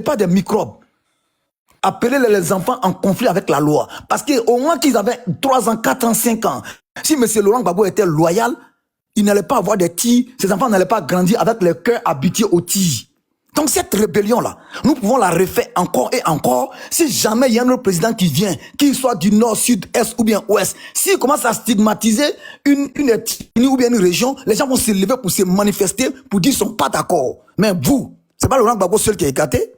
pas des microbes. Appeler les enfants en conflit avec la loi. Parce qu'au moins qu'ils avaient 3 ans, 4 ans, 5 ans, si M. Laurent Gbagbo était loyal, il n'allait pas avoir des tirs, ses enfants n'allaient pas grandir avec le cœur habitué aux tirs. Donc cette rébellion-là, nous pouvons la refaire encore et encore si jamais il y a un autre président qui vient, qu'il soit du nord, sud, est ou bien ouest. S'il commence à stigmatiser une ethnie ou bien une région, les gens vont se lever pour se manifester, pour dire qu'ils ne sont pas d'accord. Mais vous, c'est pas Laurent Gbagbo seul qui est écarté.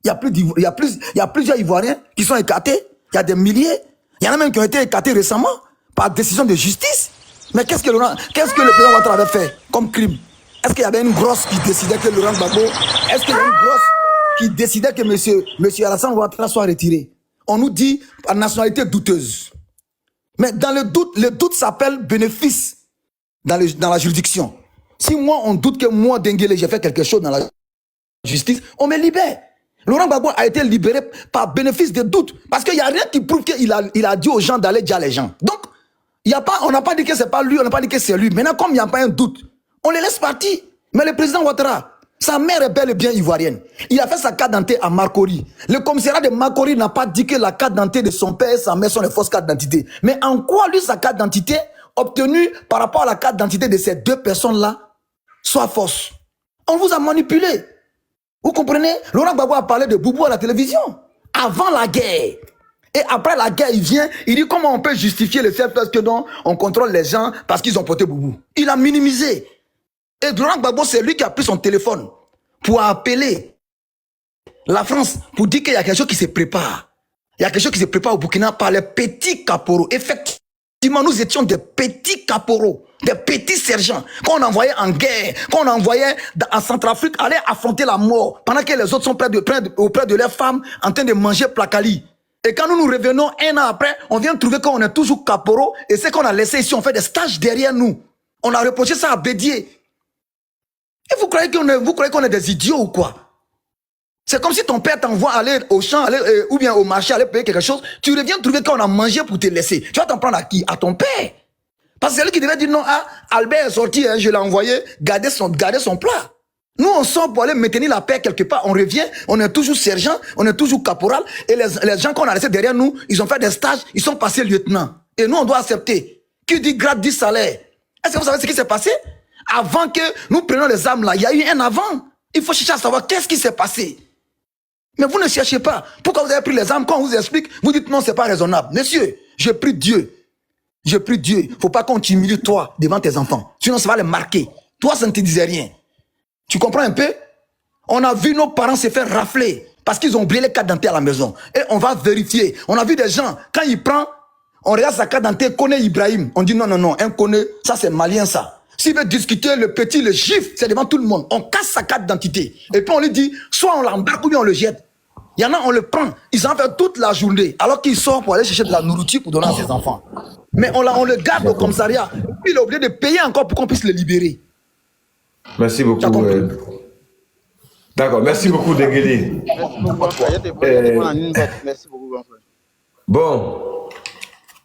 Il y a plusieurs Ivoiriens qui sont écartés. Il y a des milliers. Il y en a même qui ont été écartés récemment par décision de justice. Mais qu'est-ce que le président Ouattara avait fait comme crime? Est-ce qu'il y avait une grosse qui décidait que Laurent Gbagbo, est-ce qu'il y a une grosse qui décidait que monsieur Alassane Ouattara soit retiré? On nous dit par nationalité douteuse. Mais dans le doute s'appelle bénéfice dans la juridiction. Si moi, on doute que moi, Denguele, j'ai fait quelque chose dans la justice, on me libère. Laurent Gbagbo a été libéré par bénéfice de doute. Parce qu'il n'y a rien qui prouve qu'il a dit aux gens d'aller dire les gens. Donc, on n'a pas dit que c'est pas lui, on n'a pas dit que c'est lui. Maintenant, comme il n'y a pas un doute, on les laisse partir. Mais le président Ouattara, sa mère est bel et bien ivoirienne. Il a fait sa carte d'identité à Marcory. Le commissariat de Marcory n'a pas dit que la carte d'identité de son père et sa mère sont des fausses cartes d'identité. Mais en quoi, lui, sa carte d'identité, obtenue par rapport à la carte d'identité de ces deux personnes-là, soit fausse? On vous a manipulé. Vous comprenez? Laurent Gbagbo a parlé de Boubou à la télévision. Avant la guerre. Et après la guerre, il vient, il dit comment on peut justifier le fait que non, on contrôle les gens parce qu'ils ont porté Boubou. Il a minimisé. Et Laurent Gbagbo, c'est lui qui a pris son téléphone pour appeler la France, pour dire qu'il y a quelque chose qui se prépare. Il y a quelque chose qui se prépare au Burkina par les petits caporaux. Effectivement, nous étions des petits caporaux, des petits sergents qu'on envoyait en guerre, qu'on envoyait en Centrafrique aller affronter la mort, pendant que les autres sont auprès de leurs femmes en train de manger placali. Et quand nous revenons un an après, on vient trouver qu'on est toujours caporaux, et ce qu'on a laissé ici, on fait des stages derrière nous. On a reproché ça à Bédier. Et vous croyez qu'on est des idiots ou quoi? C'est comme si ton père t'envoie aller au champ, ou bien au marché, aller payer quelque chose. Tu reviens trouver qu'on a mangé pour te laisser. Tu vas t'en prendre à qui? À ton père. Parce que c'est lui qui devait dire non, Albert est sorti, je l'ai envoyé, garder son plat. Nous, on sort pour aller maintenir la paix quelque part. On revient, on est toujours sergent, on est toujours caporal. Et les gens qu'on a laissés derrière nous, ils ont fait des stages, ils sont passés lieutenant. Et nous, on doit accepter. Qui dit grade dit salaire? Est-ce que vous savez ce qui s'est passé? Avant que nous prenions les armes là, il y a eu un avant. Il faut chercher à savoir qu'est-ce qui s'est passé. Mais vous ne cherchez pas. Pourquoi vous avez pris les armes? Quand on vous explique, vous dites non, c'est pas raisonnable. Monsieur, je prie Dieu. Je prie Dieu. Il ne faut pas qu'on t'humilie toi devant tes enfants. Sinon, ça va les marquer. Toi, ça ne te disait rien. Tu comprends un peu? On a vu nos parents se faire rafler parce qu'ils ont oublié les cartes d'identité à la maison. Et on va vérifier. On a vu des gens, quand il prend, on regarde sa carte d'identité, connaît Ibrahim. On dit non, non, non, un connaît, ça c'est malien ça. S'il veut discuter, le petit, le gifle, c'est devant tout le monde. On casse sa carte d'identité. Et puis on lui dit, soit on l'embarque ou bien on le jette. Il y en a, on le prend. Ils en font toute la journée. Alors qu'il sort pour aller chercher de la nourriture pour donner à ses enfants. Mais on le garde au commissariat. Puis il est obligé de payer encore pour qu'on puisse le libérer. Merci beaucoup. D'accord, merci beaucoup, Denguele. Merci beaucoup. Bon,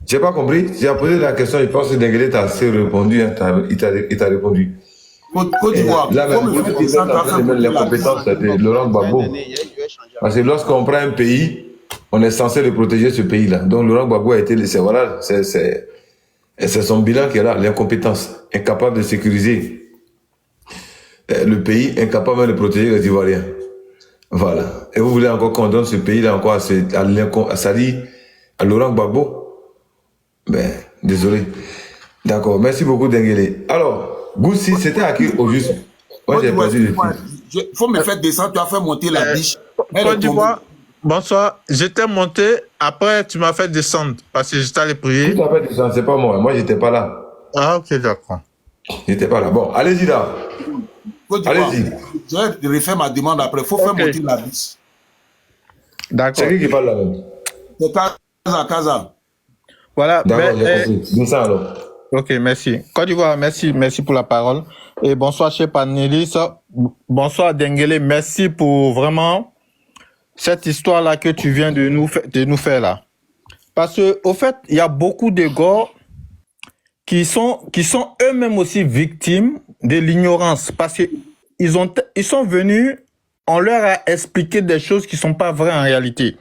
j'ai pas compris. J'ai posé la question, je pense que Denguele t'a assez répondu. Hein, il t'a répondu. Côte d'Ivoire. Là, même, les compétences de Laurent Gbagbo. Parce que lorsqu'on prend un pays, on est censé le protéger, ce pays-là. Donc Laurent Gbagbo a été laissé. Voilà, c'est son bilan qui est là, l'incompétence, incapable de sécuriser le pays, incapable de protéger les Ivoiriens. Voilà. Et vous voulez encore qu'on donne ce pays-là encore à Sali, à Laurent Gbagbo? Ben, désolé. D'accord, merci beaucoup, Denguele. Alors, Goussi, c'était à qui au juste? Moi, j'ai perdu le fil. Il faut me faire descendre, tu as fait monter la biche. Bonsoir, j'étais monté, après tu m'as fait descendre, parce que j'étais allé prier. Tu t'as fait descendre, c'est pas moi, moi j'étais pas là. Ah ok, d'accord. J'étais pas là. Bon, allez-y là. Allez-y. Je vais refaire ma demande après, il faut faire monter la biche. D'accord. C'est qui parle là même? C'est Casa. Voilà. D'accord, j'ai compris. Dis ça alors. Ok, merci. Côte d'Ivoire, merci pour la parole. Et bonsoir, chez panélistes. Bonsoir, Denguele. Merci pour vraiment cette histoire-là que tu viens de nous faire là. Parce que, au fait, il y a beaucoup de gars qui sont eux-mêmes aussi victimes de l'ignorance. Parce que ils sont venus on leur a expliqué des choses qui sont pas vraies en réalité.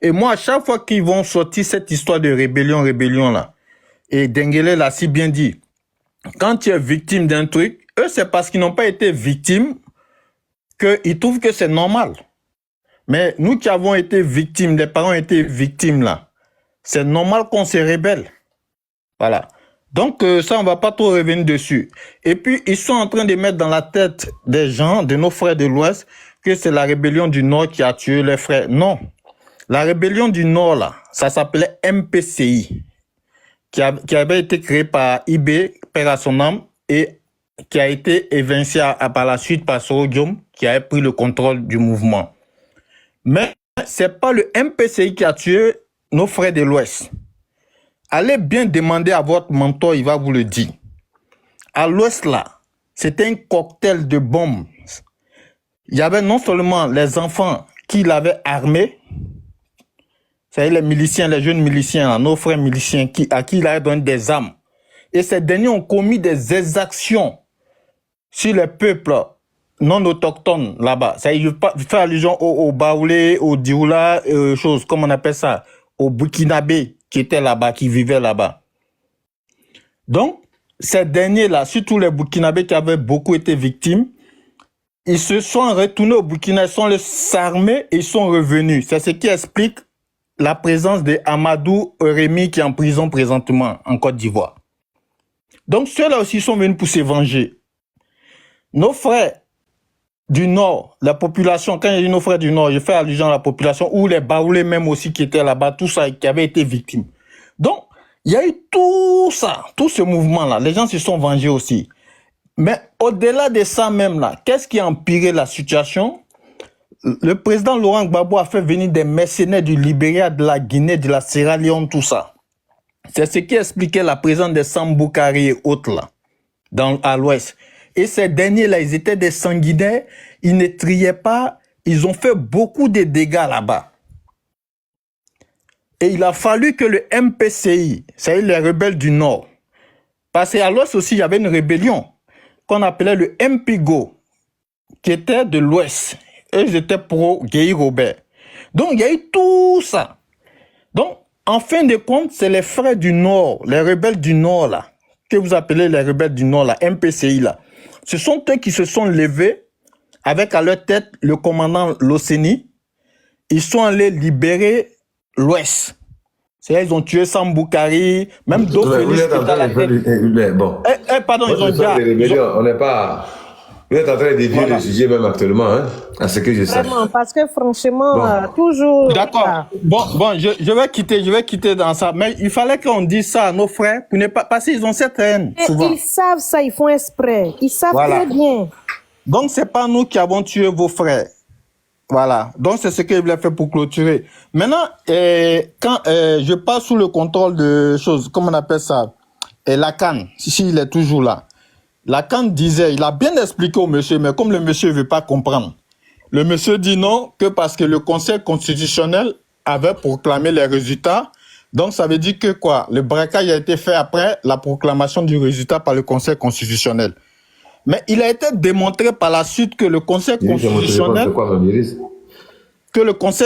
Et moi, à chaque fois qu'ils vont sortir cette histoire de rébellion là, et Dengele l'a si bien dit, quand tu es victime d'un truc, eux, c'est parce qu'ils n'ont pas été victimes qu'ils trouvent que c'est normal. Mais nous qui avons été victimes, les parents ont été victimes là, c'est normal qu'on se rébelle. Voilà. Donc ça, on va pas trop revenir dessus. Et puis, ils sont en train de mettre dans la tête des gens, de nos frères de l'Ouest, que c'est la rébellion du Nord qui a tué les frères. Non. La rébellion du Nord, là, ça s'appelait MPCI, qui avait été créé par IB, père à son âme, et qui a été évincé par la suite par Soro Diom, qui avait pris le contrôle du mouvement. Mais c'est pas le MPCI qui a tué nos frères de l'Ouest. Allez bien demander à votre mentor, il va vous le dire. À l'Ouest, là, c'était un cocktail de bombes. Il y avait non seulement les enfants qui l'avaient armé, c'est-à-dire les miliciens, les jeunes miliciens, là, nos frères miliciens, à qui il avait donné des armes. Et ces derniers ont commis des exactions sur les peuples non autochtones là-bas. Ça, il fait allusion aux Baoulés, aux Dioula, choses, comme on appelle ça, aux Burkinabés qui étaient là-bas, qui vivaient là-bas. Donc, ces derniers-là, surtout les Burkinabés qui avaient beaucoup été victimes, ils se sont retournés au Burkina, ils sont les armés et ils sont revenus. C'est ce qui explique la présence de Amadou Rémi qui est en prison présentement en Côte d'Ivoire. Donc, ceux-là aussi sont venus pour se venger. Nos frères du Nord, la population, quand il y a nos frères du Nord, je fais allusion à la population, ou les Baoulés même aussi qui étaient là-bas, tout ça, qui avaient été victimes. Donc, il y a eu tout ça, tout ce mouvement-là. Les gens se sont vengés aussi. Mais au-delà de ça même là, qu'est-ce qui a empiré la situation? Le président Laurent Gbagbo a fait venir des mercenaires du Libéria, de la Guinée, de la Sierra Leone, tout ça. C'est ce qui expliquait la présence des Samboukari et autres là, à l'ouest. Et ces derniers-là, ils étaient des sanguinaires, ils ne triaient pas, ils ont fait beaucoup de dégâts là-bas. Et il a fallu que le MPCI, c'est-à-dire les rebelles du Nord, parce qu'à l'ouest aussi, il y avait une rébellion qu'on appelait le MPGO, qui était de l'ouest. Et ils étaient pro-Guy Robert. Donc, il y a eu tout ça. Donc, en fin de compte, c'est les frères du Nord, les rebelles du Nord, là, que vous appelez les rebelles du Nord, là, MPCI, là. Ce sont eux qui se sont levés avec à leur tête le commandant Loseni. Ils sont allés libérer l'Ouest. C'est-à-dire, ils ont tué Samboukari, même d'autres Félix qui étaient à la tête. Bon. Pardon, moi, ils ont déjà... On n'est pas... Vous êtes en train de dévier le sujet même actuellement, hein, à ce que je sais. Vraiment, parce que franchement, toujours... D'accord. Bon, je vais quitter dans ça. Mais il fallait qu'on dise ça à nos frères, pour ne pas, parce qu'ils ont cette haine, souvent. Ils savent ça, ils font exprès. Ils savent très bien. Donc, c'est pas nous qui avons tué vos frères. Voilà. Donc, c'est ce qu'il voulait faire pour clôturer. Maintenant, quand je passe sous le contrôle de choses, comment on appelle ça, Lacan, si il est toujours là. Lacan disait, il a bien expliqué au monsieur, mais comme le monsieur ne veut pas comprendre, le monsieur dit non, que parce que le Conseil constitutionnel avait proclamé les résultats, donc ça veut dire que quoi? Le braquage a été fait après la proclamation du résultat par le Conseil constitutionnel. Mais il a été démontré par la suite que le Conseil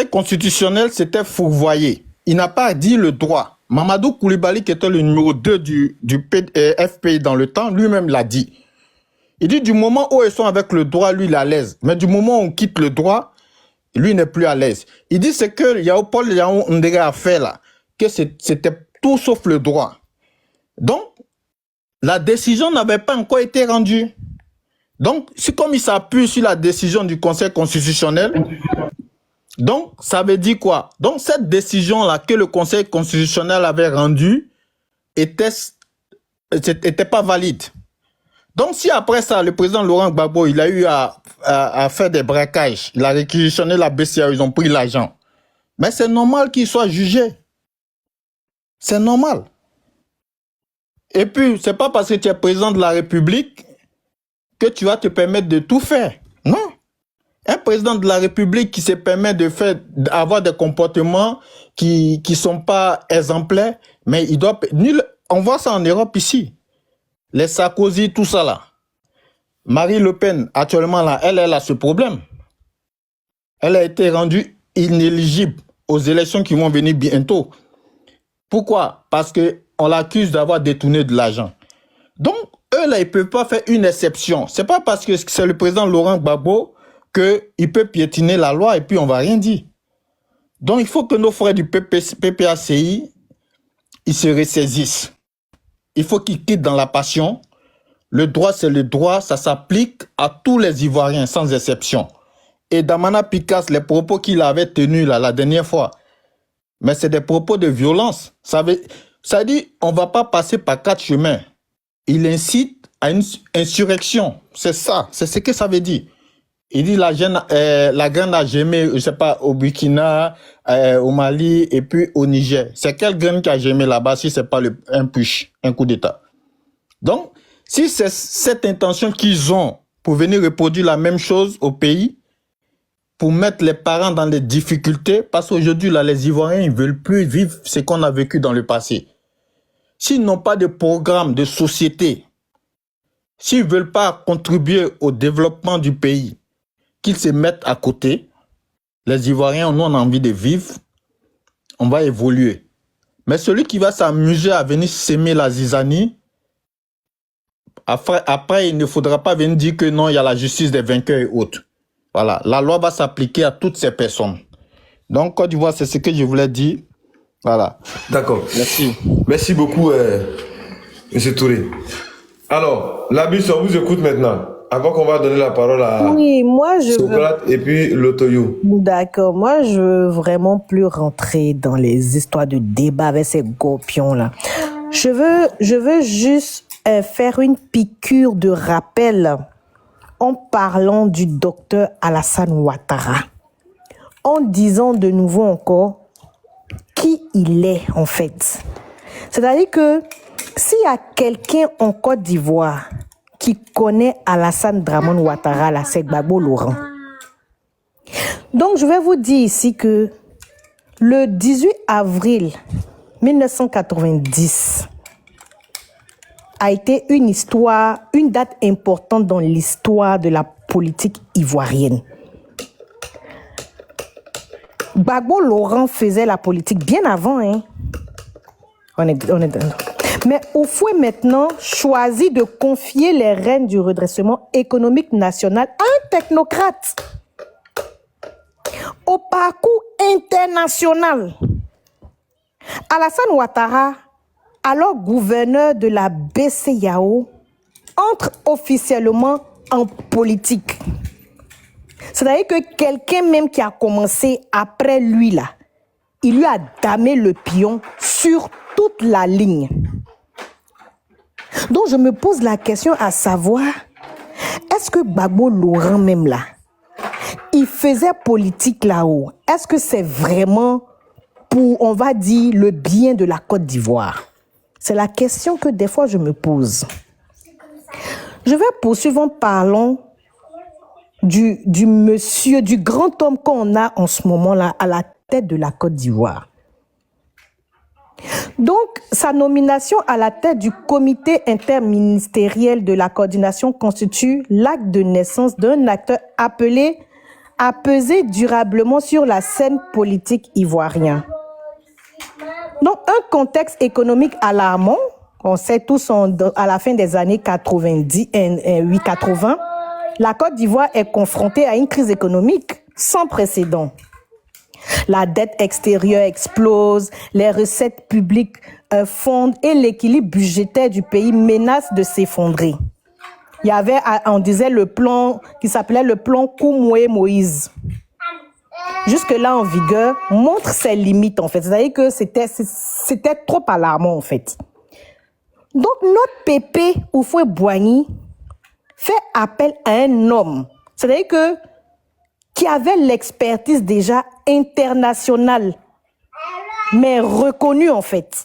constitutionnel s'était fourvoyé. Il n'a pas dit le droit. Mamadou Koulibaly, qui était le numéro 2 du FPI dans le temps, lui-même l'a dit. Il dit du moment où ils sont avec le droit, lui, il est à l'aise. Mais du moment où on quitte le droit, lui n'est plus à l'aise. Il dit c'est que Yaopol Yaon Ndege a fait là, que c'était tout sauf le droit. Donc, la décision n'avait pas encore été rendue. Donc, c'est comme il s'appuie sur la décision du Conseil constitutionnel. Donc, ça veut dire quoi? Donc, cette décision-là que le Conseil constitutionnel avait rendue était pas valide. Donc, si après ça, le président Laurent Gbagbo, il a eu à faire des braquages, il a réquisitionné la BCA, ils ont pris l'argent. Mais c'est normal qu'il soit jugé. C'est normal. Et puis, c'est pas parce que tu es président de la République que tu vas te permettre de tout faire. Non. Un président de la République qui se permet d'avoir des comportements qui sont pas exemplaires, mais il doit... On voit ça en Europe ici. Les Sarkozy, tout ça là. Marie Le Pen, actuellement là, elle a ce problème. elle a été rendue inéligible aux élections qui vont venir bientôt. Pourquoi? Parce qu'on l'accuse d'avoir détourné de l'argent. Donc, eux, là, ils ne peuvent pas faire une exception. Ce n'est pas parce que c'est le président Laurent Gbagbo qu'il peut piétiner la loi et puis on ne va rien dire. Donc, il faut que nos frères du PPACI, ils se ressaisissent. Il faut qu'ils quittent dans la passion. Le droit, c'est le droit. Ça s'applique à tous les Ivoiriens, sans exception. Et Damana Picasse, les propos qu'il avait tenus là, la dernière fois, mais c'est des propos de violence. Ça dit, on ne va pas passer par 4 chemins. Il incite à une insurrection. C'est ça, c'est ce que ça veut dire. Il dit la graine a gémé, je ne sais pas, au Burkina, au Mali et puis au Niger. C'est quelle graine qui a gémé là-bas si ce n'est pas un push, un coup d'État? Donc, si c'est cette intention qu'ils ont pour venir reproduire la même chose au pays, pour mettre les parents dans les difficultés, parce qu'aujourd'hui, là, les Ivoiriens, ils ne veulent plus vivre ce qu'on a vécu dans le passé. S'ils n'ont pas de programme de société, s'ils ne veulent pas contribuer au développement du pays, qu'ils se mettent à côté, les Ivoiriens, nous, on a envie de vivre, on va évoluer. Mais celui qui va s'amuser à venir s'aimer la zizanie, après, il ne faudra pas venir dire que non, il y a la justice des vainqueurs et autres. Voilà, la loi va s'appliquer à toutes ces personnes. Donc, Côte d'Ivoire, c'est ce que je voulais dire. Voilà. D'accord. Merci. Merci beaucoup, M. Touré. Alors, Labus, on vous écoute maintenant. Avant qu'on va donner la parole à Oui, moi je Socrate et puis Lotoyo. D'accord, moi je veux vraiment plus rentrer dans les histoires de débat avec ces gopions-là. Je veux juste faire une piqûre de rappel en parlant du docteur Alassane Ouattara, en disant de nouveau encore qui il est en fait. C'est-à-dire que s'il y a quelqu'un en Côte d'Ivoire qui connaît Alassane Dramane Ouattara, là, c'est Gbagbo Laurent. Donc je vais vous dire ici que le 18 avril 1990 a été une date importante dans l'histoire de la politique ivoirienne. Gbagbo Laurent faisait la politique bien avant, hein. Mais Houphouët maintenant choisit de confier les rênes du redressement économique national à un technocrate au parcours international. Alassane Ouattara, alors gouverneur de la BCEAO, entre officiellement en politique. C'est-à-dire que quelqu'un même qui a commencé après lui, là, il lui a damé le pion sur toute la ligne. Donc je me pose la question à savoir, est-ce que Gbagbo Laurent même là, il faisait politique là-haut? Est-ce que c'est vraiment pour, on va dire, le bien de la Côte d'Ivoire? C'est la question que des fois je me pose. Je vais poursuivre en parlant du monsieur, du grand homme qu'on a en ce moment-là à la tête de la Côte d'Ivoire. Donc, sa nomination à la tête du comité interministériel de la coordination constitue l'acte de naissance d'un acteur appelé à peser durablement sur la scène politique ivoirienne. Donc, un contexte économique alarmant, on sait tous à la fin des années 80, la Côte d'Ivoire est confrontée à une crise économique sans précédent. La dette extérieure explose, les recettes publiques fondent et l'équilibre budgétaire du pays menace de s'effondrer. Il y avait, on disait, le plan qui s'appelait le plan Koumoué-Moïse. Jusque-là en vigueur, montre ses limites en fait. C'est-à-dire que c'était trop alarmant en fait. Donc notre pépé Houphouët-Boigny fait appel à un homme. C'est-à-dire que qui avait l'expertise déjà internationale, mais reconnue en fait.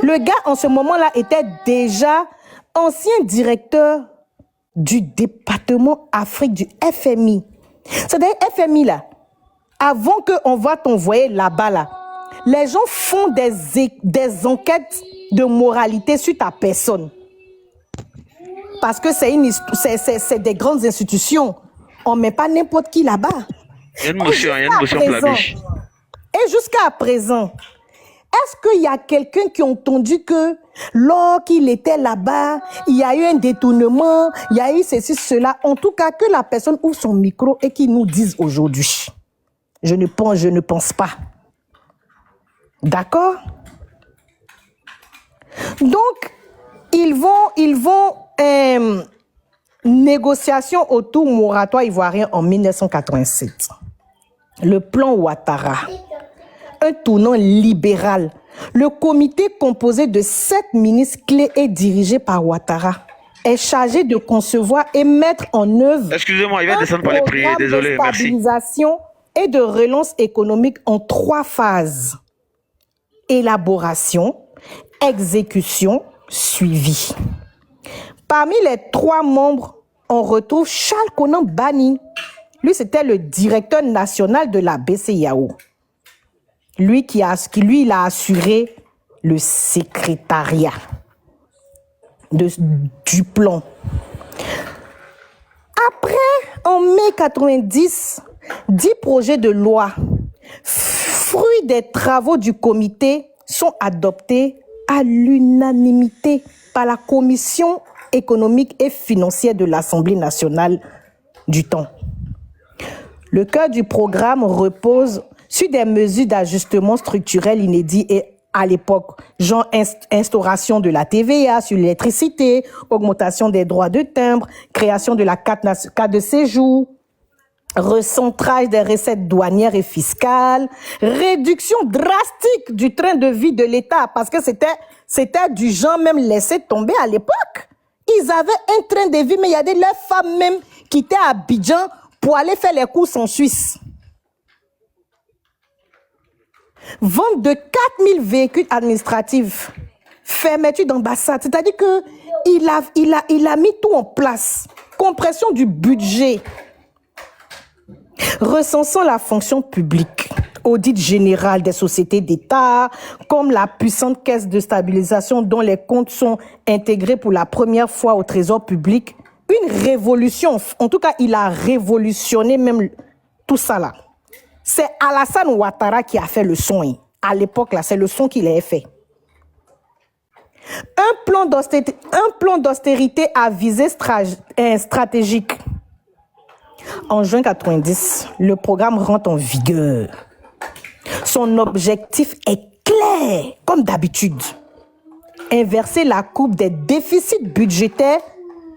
Le gars, en ce moment-là, était déjà ancien directeur du département Afrique du FMI. C'est-à-dire, FMI, là, avant qu'on va t'envoyer là-bas, là, les gens font des enquêtes de moralité suite à personne. Parce que c'est des grandes institutions. on ne met pas n'importe qui là-bas. Il y a une motion pour la biche. Et jusqu'à présent, est-ce qu'il y a quelqu'un qui a entendu que lors qu'il était là-bas, il y a eu un détournement, il y a eu ceci, cela? En tout cas, que la personne ouvre son micro et qu'il nous dise aujourd'hui. Je ne pense pas. D'accord? Donc, ils vont négociation autour moratoire ivoirien en 1987. Le plan Ouattara. Un tournant libéral. Le comité composé de 7 ministres clés et dirigé par Ouattara est chargé de concevoir et mettre en œuvre Excusez-moi, il va descendre pour les prier. Désolé, de merci. stabilisation et de relance économique en 3 phases. Élaboration, exécution, suivi. Parmi les 3 membres, on retrouve Charles Konan Banny. Lui, c'était le directeur national de la BCEAO. Lui, il a assuré le secrétariat du plan. Après, en mai 90, 10 projets de loi, fruits des travaux du comité, sont adoptés à l'unanimité par la Commission économique et financière de l'Assemblée nationale du temps. Le cœur du programme repose sur des mesures d'ajustement structurel inédits et à l'époque, genre instauration de la TVA sur l'électricité, augmentation des droits de timbre, création de la carte de séjour, recentrage des recettes douanières et fiscales, réduction drastique du train de vie de l'État, parce que c'était du genre même laissé tomber à l'époque. Ils avaient un train de vie, mais il y a des leurs femmes même qui étaient à Abidjan pour aller faire les courses en Suisse. Vente de 4000 véhicules administratifs, fermeture d'ambassade, c'est-à-dire que il a mis tout en place. Compression du budget, recensant la fonction publique, audit général des sociétés d'État, comme la puissante caisse de stabilisation dont les comptes sont intégrés pour la première fois au trésor public. Une révolution, en tout cas, il a révolutionné même tout ça là. C'est Alassane Ouattara qui a fait le son. Hein. À l'époque, là, c'est le son qu'il avait fait. Un plan d'austérité à visée stratégique. En juin 90, le programme rentre en vigueur. Son objectif est clair, comme d'habitude. Inverser la courbe des déficits budgétaires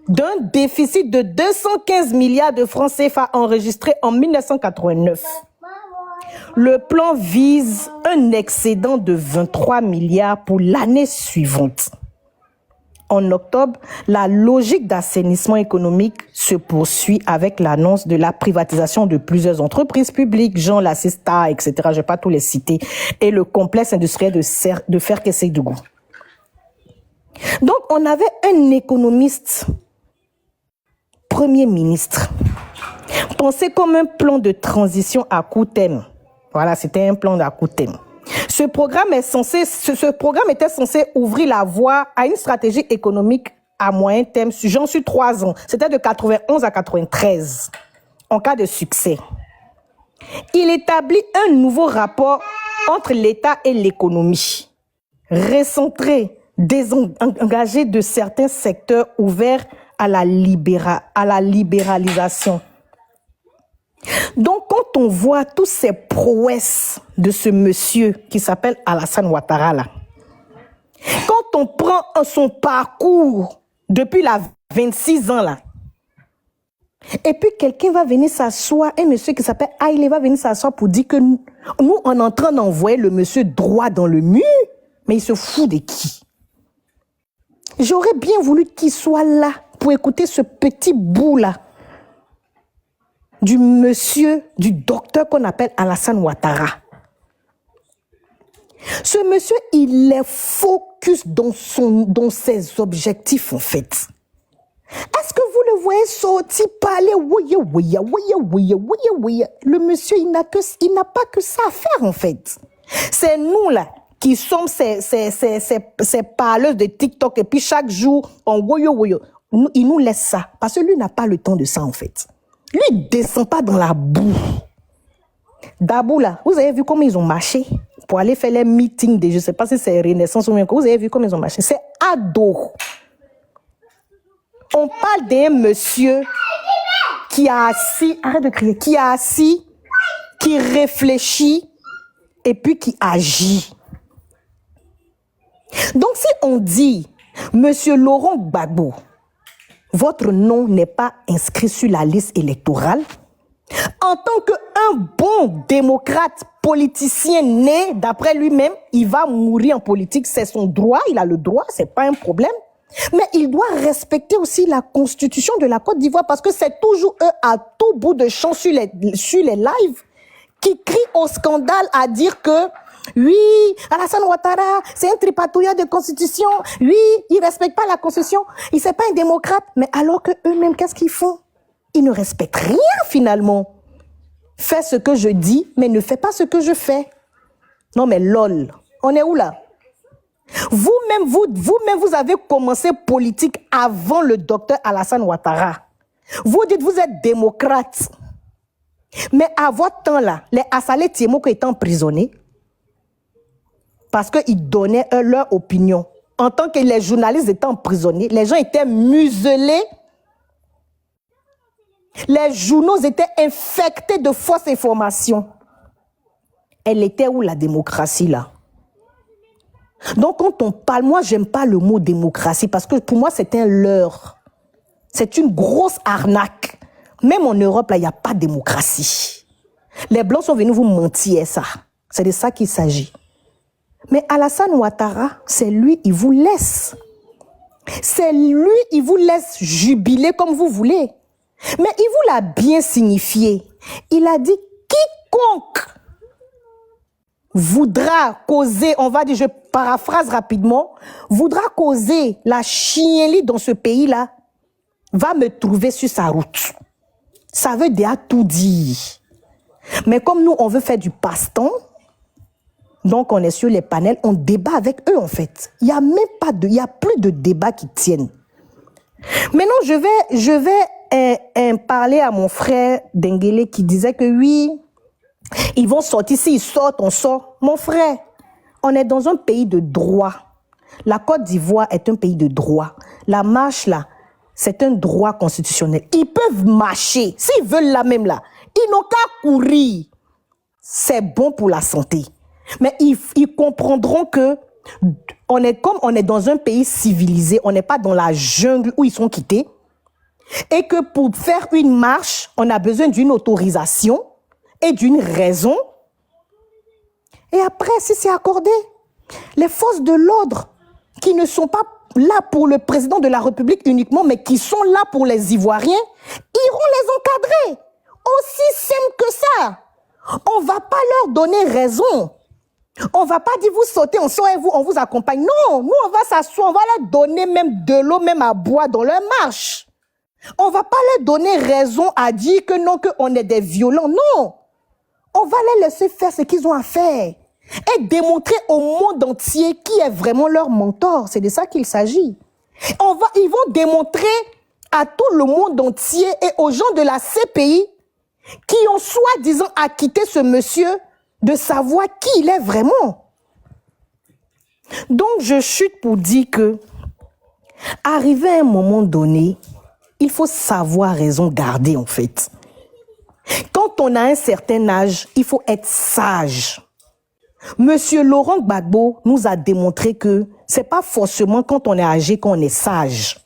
d'un déficit de 215 milliards de francs CFA enregistré en 1989. Le plan vise un excédent de 23 milliards pour l'année suivante. En octobre, la logique d'assainissement économique se poursuit avec l'annonce de la privatisation de plusieurs entreprises publiques, genre la Sista, etc. Je ne vais pas tous les citer, et le complexe industriel de Ferkessédougou. Donc, on avait un économiste, premier ministre, pensé comme un plan de transition à court terme. Voilà, c'était un plan à court terme. Ce programme était censé ouvrir la voie à une stratégie économique à moyen terme, genre sur 3 ans. C'était de 91 à 93, en cas de succès. Il établit un nouveau rapport entre l'État et l'économie, recentré, désengagé de certains secteurs ouverts à la libéralisation. Donc, quand on voit tous ces prouesses de ce monsieur qui s'appelle Alassane Ouattara, là, quand on prend son parcours depuis 26 ans, là, et puis quelqu'un va venir s'asseoir, un monsieur qui s'appelle Haïlé va venir s'asseoir pour dire que nous, on est en train d'envoyer le monsieur droit dans le mur, mais il se fout de qui? J'aurais bien voulu qu'il soit là pour écouter ce petit bout-là du monsieur, du docteur qu'on appelle Alassane Ouattara. Ce monsieur, il est focus dans ses objectifs, en fait. Est-ce que vous le voyez sortir parler? Le monsieur, il n'a pas que ça à faire, en fait. C'est nous, là, qui sommes ces parleuses de TikTok, et puis chaque jour, il nous laisse ça. Parce que lui n'a pas le temps de ça, en fait. Lui, il ne descend pas dans la boue. Dabou, là, vous avez vu comment ils ont marché pour aller faire les meetings de, je ne sais pas si c'est Renaissance ou bien quoi. Vous avez vu comment ils ont marché. C'est ado. On parle d'un monsieur qui a assis, arrête de crier, qui a assis, qui réfléchit et puis qui agit. Donc, si on dit, Monsieur Laurent Gbagbo, votre nom n'est pas inscrit sur la liste électorale, en tant qu'un bon démocrate politicien né, d'après lui-même, il va mourir en politique, c'est son droit, il a le droit, c'est pas un problème. Mais il doit respecter aussi la constitution de la Côte d'Ivoire parce que c'est toujours eux à tout bout de champ sur les lives qui crient au scandale à dire que oui, Alassane Ouattara, c'est un tripatouilleur de constitution. Oui, il ne respecte pas la constitution. Il n'est pas un démocrate. Mais alors que eux-mêmes, qu'est-ce qu'ils font? Ils ne respectent rien finalement. Fais ce que je dis, mais ne fais pas ce que je fais. Non mais lol, on est où là? Vous-même, vous avez commencé politique avant le docteur Alassane Ouattara. Vous dites vous êtes démocrate. Mais à votre temps là, les Assalé Tiemoko étaient emprisonnés parce qu'ils donnaient leur opinion. En tant que les journalistes étaient emprisonnés, les gens étaient muselés. Les journaux étaient infectés de fausses informations. Elle était où la démocratie là? Donc quand on parle, moi j'aime pas le mot démocratie parce que pour moi c'est un leurre. C'est une grosse arnaque. Même en Europe là, il n'y a pas de démocratie. Les Blancs sont venus vous mentir ça. C'est de ça qu'il s'agit. Mais Alassane Ouattara, c'est lui, il vous laisse. C'est lui, il vous laisse jubiler comme vous voulez. Mais il vous l'a bien signifié. Il a dit, quiconque voudra causer, on va dire, je paraphrase rapidement, voudra causer la chienlit dans ce pays-là, va me trouver sur sa route. Ça veut déjà tout dire. Mais comme nous, on veut faire du passe-temps, donc on est sur les panels, on débat avec eux en fait. Il n'y a plus de débats qui tiennent. Maintenant, je vais parler à mon frère Denguele qui disait que oui, ils vont sortir, s'ils sortent, on sort. Mon frère, on est dans un pays de droit. La Côte d'Ivoire est un pays de droit. La marche là, c'est un droit constitutionnel. Ils peuvent marcher, s'ils veulent là même là. Ils n'ont qu'à courir. C'est bon pour la santé. Mais ils comprendront que comme on est dans un pays civilisé, on n'est pas dans la jungle où ils sont quittés, et que pour faire une marche, on a besoin d'une autorisation et d'une raison. Et après, si c'est accordé, les forces de l'ordre qui ne sont pas là pour le président de la République uniquement, mais qui sont là pour les Ivoiriens, iront les encadrer. Aussi simple que ça. On ne va pas leur donner raison. On ne va pas dire vous sautez, on sort et vous, on vous accompagne. Non, nous on va s'asseoir, on va leur donner même de l'eau, même à boire dans leur marche. On ne va pas leur donner raison à dire que non, qu'on est des violents. Non. On va les laisser faire ce qu'ils ont à faire. Et démontrer au monde entier qui est vraiment leur mentor. C'est de ça qu'il s'agit. Ils vont démontrer à tout le monde entier et aux gens de la CPI qui ont soi-disant acquitté ce monsieur de savoir qui il est vraiment. Donc, je chute pour dire que, arrivé à un moment donné, il faut savoir raison garder, en fait. Quand on a un certain âge, il faut être sage. Monsieur Laurent Gbagbo nous a démontré que c'est pas forcément quand on est âgé qu'on est sage.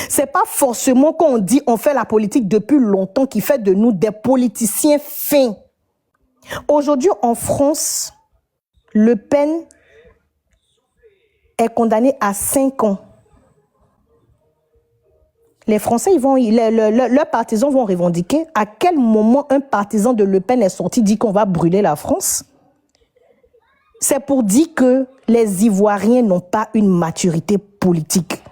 C'est pas forcément quand on dit on fait la politique depuis longtemps qui fait de nous des politiciens fins. Aujourd'hui, en France, Le Pen est condamné à 5 ans. Les Français, leurs partisans vont revendiquer à quel moment un partisan de Le Pen est sorti dit qu'on va brûler la France. C'est pour dire que les Ivoiriens n'ont pas une maturité politique.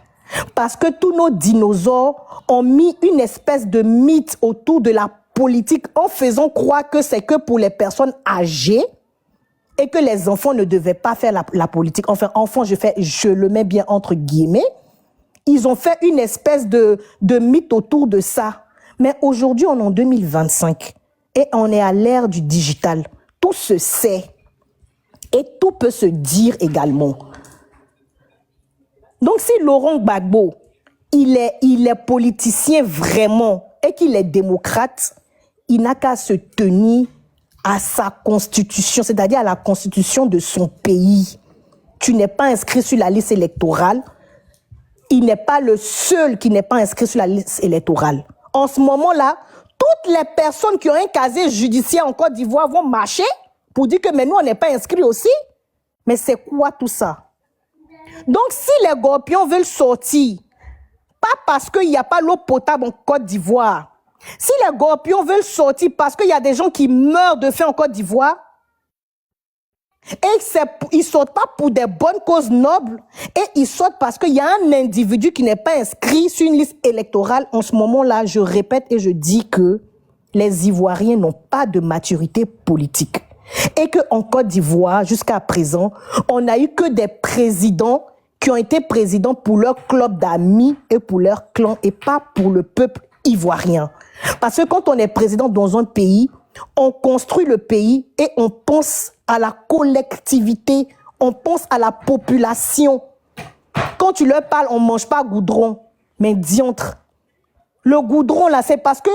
Parce que tous nos dinosaures ont mis une espèce de mythe autour de la politique en faisant croire que c'est que pour les personnes âgées et que les enfants ne devaient pas faire la politique. Enfin, enfants, je le mets bien entre guillemets. Ils ont fait une espèce de mythe autour de ça. Mais aujourd'hui, on est en 2025 et on est à l'ère du digital. Tout se sait et tout peut se dire également. Donc, si Laurent Gbagbo, il est politicien vraiment et qu'il est démocrate, il n'a qu'à se tenir à sa constitution, c'est-à-dire à la constitution de son pays. Tu n'es pas inscrit sur la liste électorale. Il n'est pas le seul qui n'est pas inscrit sur la liste électorale. En ce moment-là, toutes les personnes qui ont un casier judiciaire en Côte d'Ivoire vont marcher pour dire que mais nous, on n'est pas inscrits aussi. Mais c'est quoi tout ça? Donc, si les Gorpions veulent sortir, pas parce qu'il n'y a pas l'eau potable en Côte d'Ivoire, si les Gorpions veulent sortir parce qu'il y a des gens qui meurent de faim en Côte d'Ivoire, et ils ne sortent pas pour des bonnes causes nobles, et ils sortent parce qu'il y a un individu qui n'est pas inscrit sur une liste électorale, en ce moment-là, je répète et je dis que les Ivoiriens n'ont pas de maturité politique. Et qu'en Côte d'Ivoire, jusqu'à présent, on n'a eu que des présidents qui ont été présidents pour leur club d'amis et pour leur clan et pas pour le peuple ivoirien. Parce que quand on est président dans un pays, on construit le pays et on pense à la collectivité, on pense à la population. Quand tu leur parles, on ne mange pas goudron, mais diantre. Le goudron, là, c'est parce que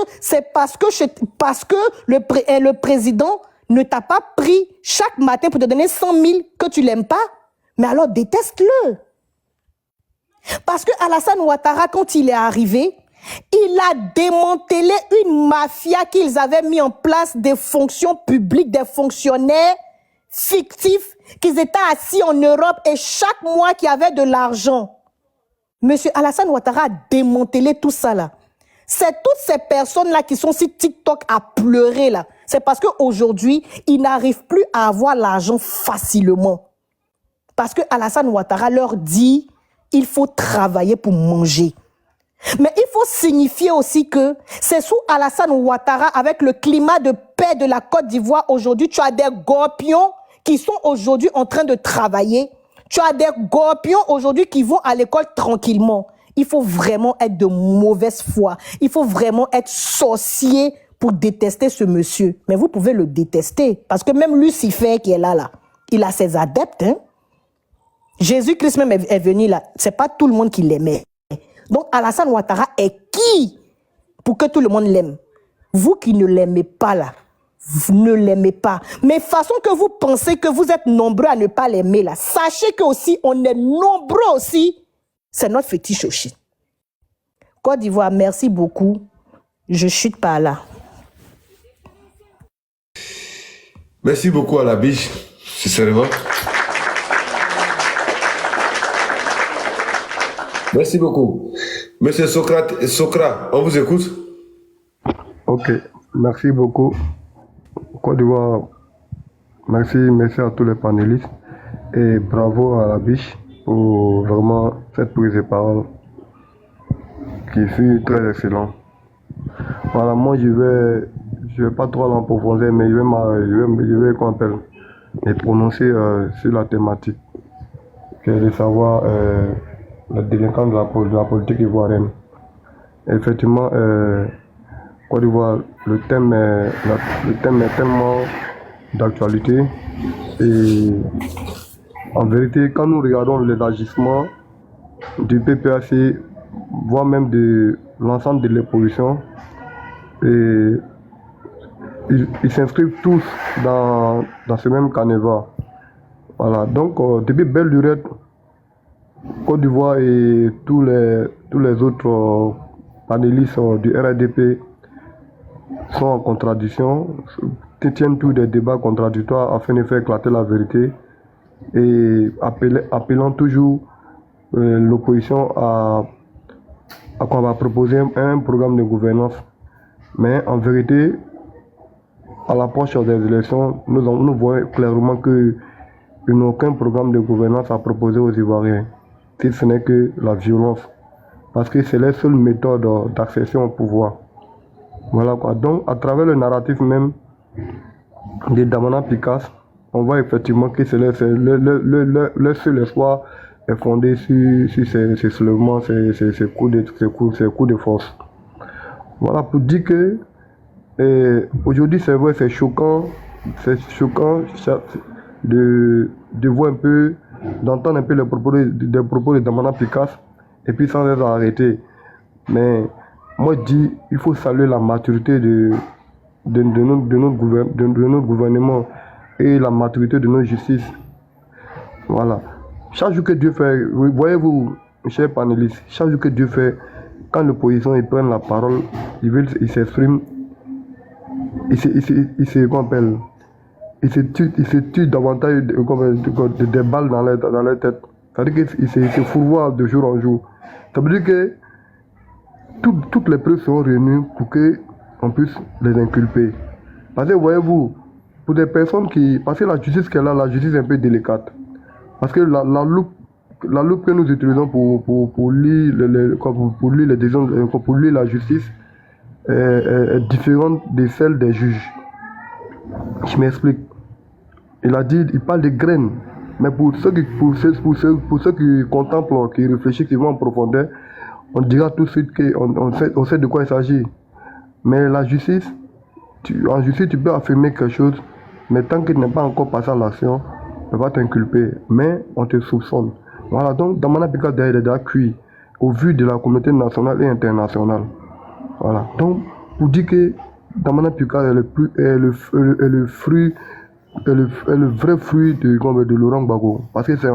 le président ne t'a pas pris chaque matin pour te donner 100 000 que tu l'aimes pas. Mais alors, déteste-le. Parce que Alassane Ouattara, quand il est arrivé, il a démantelé une mafia qu'ils avaient mis en place, des fonctions publiques, des fonctionnaires fictifs, qu'ils étaient assis en Europe et chaque mois qu'il y avait de l'argent. Monsieur Alassane Ouattara a démantelé tout ça là. C'est toutes ces personnes-là qui sont sur TikTok à pleurer là. C'est parce qu'aujourd'hui, ils n'arrivent plus à avoir l'argent facilement. Parce que Alassane Ouattara leur dit, il faut travailler pour manger. Mais il faut signifier aussi que c'est sous Alassane Ouattara, avec le climat de paix de la Côte d'Ivoire aujourd'hui, tu as des Gorpions qui sont aujourd'hui en train de travailler. Tu as des Gorpions aujourd'hui qui vont à l'école tranquillement. Il faut vraiment être de mauvaise foi. Il faut vraiment être sorcier pour détester ce monsieur. Mais vous pouvez le détester. Parce que même Lucifer qui est là, il a ses adeptes. Hein? Jésus-Christ même est venu là. C'est pas tout le monde qui l'aimait. Donc Alassane Ouattara est qui pour que tout le monde l'aime? Vous qui ne l'aimez pas là, vous ne l'aimez pas. Mais façon que vous pensez que vous êtes nombreux à ne pas l'aimer là, sachez que aussi on est nombreux aussi. C'est notre fétiche aussi. Côte d'Ivoire, merci beaucoup. Je chute par là. Merci beaucoup à la biche, sincèrement. Merci beaucoup. Monsieur Socrate, on vous écoute. Ok, merci beaucoup. Côte d'Ivoire, merci à tous les panélistes et bravo à la biche pour vraiment cette prise de parole qui fut très excellente. Voilà, moi je vais pas trop en profondeur, mais je vais qu'on appelle me prononcer sur la thématique, qui est de savoir la délinquance de la politique ivoirienne. Effectivement, Côte d'Ivoire, le thème est tellement d'actualité et en vérité, quand nous regardons les agissements du PPAC, voire même de l'ensemble de l'opposition, et ils s'inscrivent tous dans ce même canevas. Voilà, donc depuis belle lurette, Côte d'Ivoire et tous les autres panélistes du RDP sont en contradiction, tiennent tous des débats contradictoires afin de faire éclater la vérité et appelant toujours l'opposition à qu'on va proposer un programme de gouvernance. Mais en vérité, à l'approche des élections, nous voyons clairement qu'ils n'ont aucun programme de gouvernance à proposer aux Ivoiriens, si ce n'est que la violence. Parce que c'est la seule méthode d'accession au pouvoir. Voilà quoi. Donc, à travers le narratif même de Damana Picasse, on voit effectivement que le seul espoir est fondé sur ces soulèvements, ces coups de force. Voilà, pour dire que aujourd'hui, c'est vrai, c'est choquant de voir un peu, d'entendre un peu des propos de Damana Picasso et puis sans être arrêté. Mais moi, je dis, il faut saluer la maturité de notre gouvernement et la maturité de notre justice. Voilà. Chaque jour que Dieu fait, voyez-vous, chers panélistes, chaque jour que Dieu fait, quand l'opposition ils prennent la parole, ils s'expriment, ils se tuent davantage des balles dans leur tête. C'est-à-dire qu'ils se fourvoient de jour en jour. Ça veut dire que toutes les preuves seront réunies pour qu'on puisse les inculper. Parce que voyez-vous, pour des personnes parce que la justice qu'elle a, la justice est un peu délicate. Parce que la loupe que nous utilisons pour lire les décisions, pour lire la justice est différente de celle des juges. Je m'explique. Il parle de graines. Mais pour ceux qui contemplent, qui réfléchissent, qui vont en profondeur, on dira tout de suite qu'on sait de quoi il s'agit. Mais la justice, en justice, tu peux affirmer quelque chose, mais tant qu'il n'est pas encore passé à l'action, on ne peut pas t'inculper. Mais on te soupçonne. Voilà, donc Damana Picasso est déjà cuit au vu de la communauté nationale et internationale. Voilà, donc pour dire que Damana Picasso est le vrai fruit de Laurent Gbagbo. Parce que c'est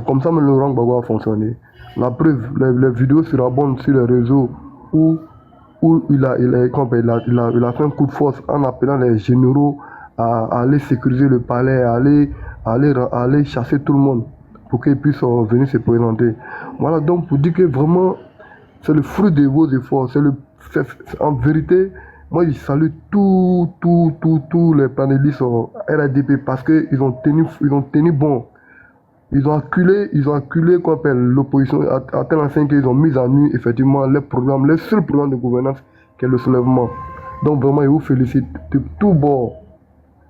comme ça que Laurent Gbagbo a fonctionné. La preuve, les vidéos surabondent sur les réseaux où il a fait un coup de force en appelant les généraux à aller sécuriser le palais, à aller chasser tout le monde pour qu'ils puissent venir se présenter. Voilà, donc pour dire que vraiment, c'est le fruit de vos efforts. En vérité, moi je salue tous les panélistes RADP parce qu'ils ont tenu bon. Ils ont acculé qu'on appelle l'opposition à tel enseigne qu'ils ont mis à nu effectivement le seul programme de gouvernance qui est le soulèvement. Donc vraiment, je vous félicite de tout bord.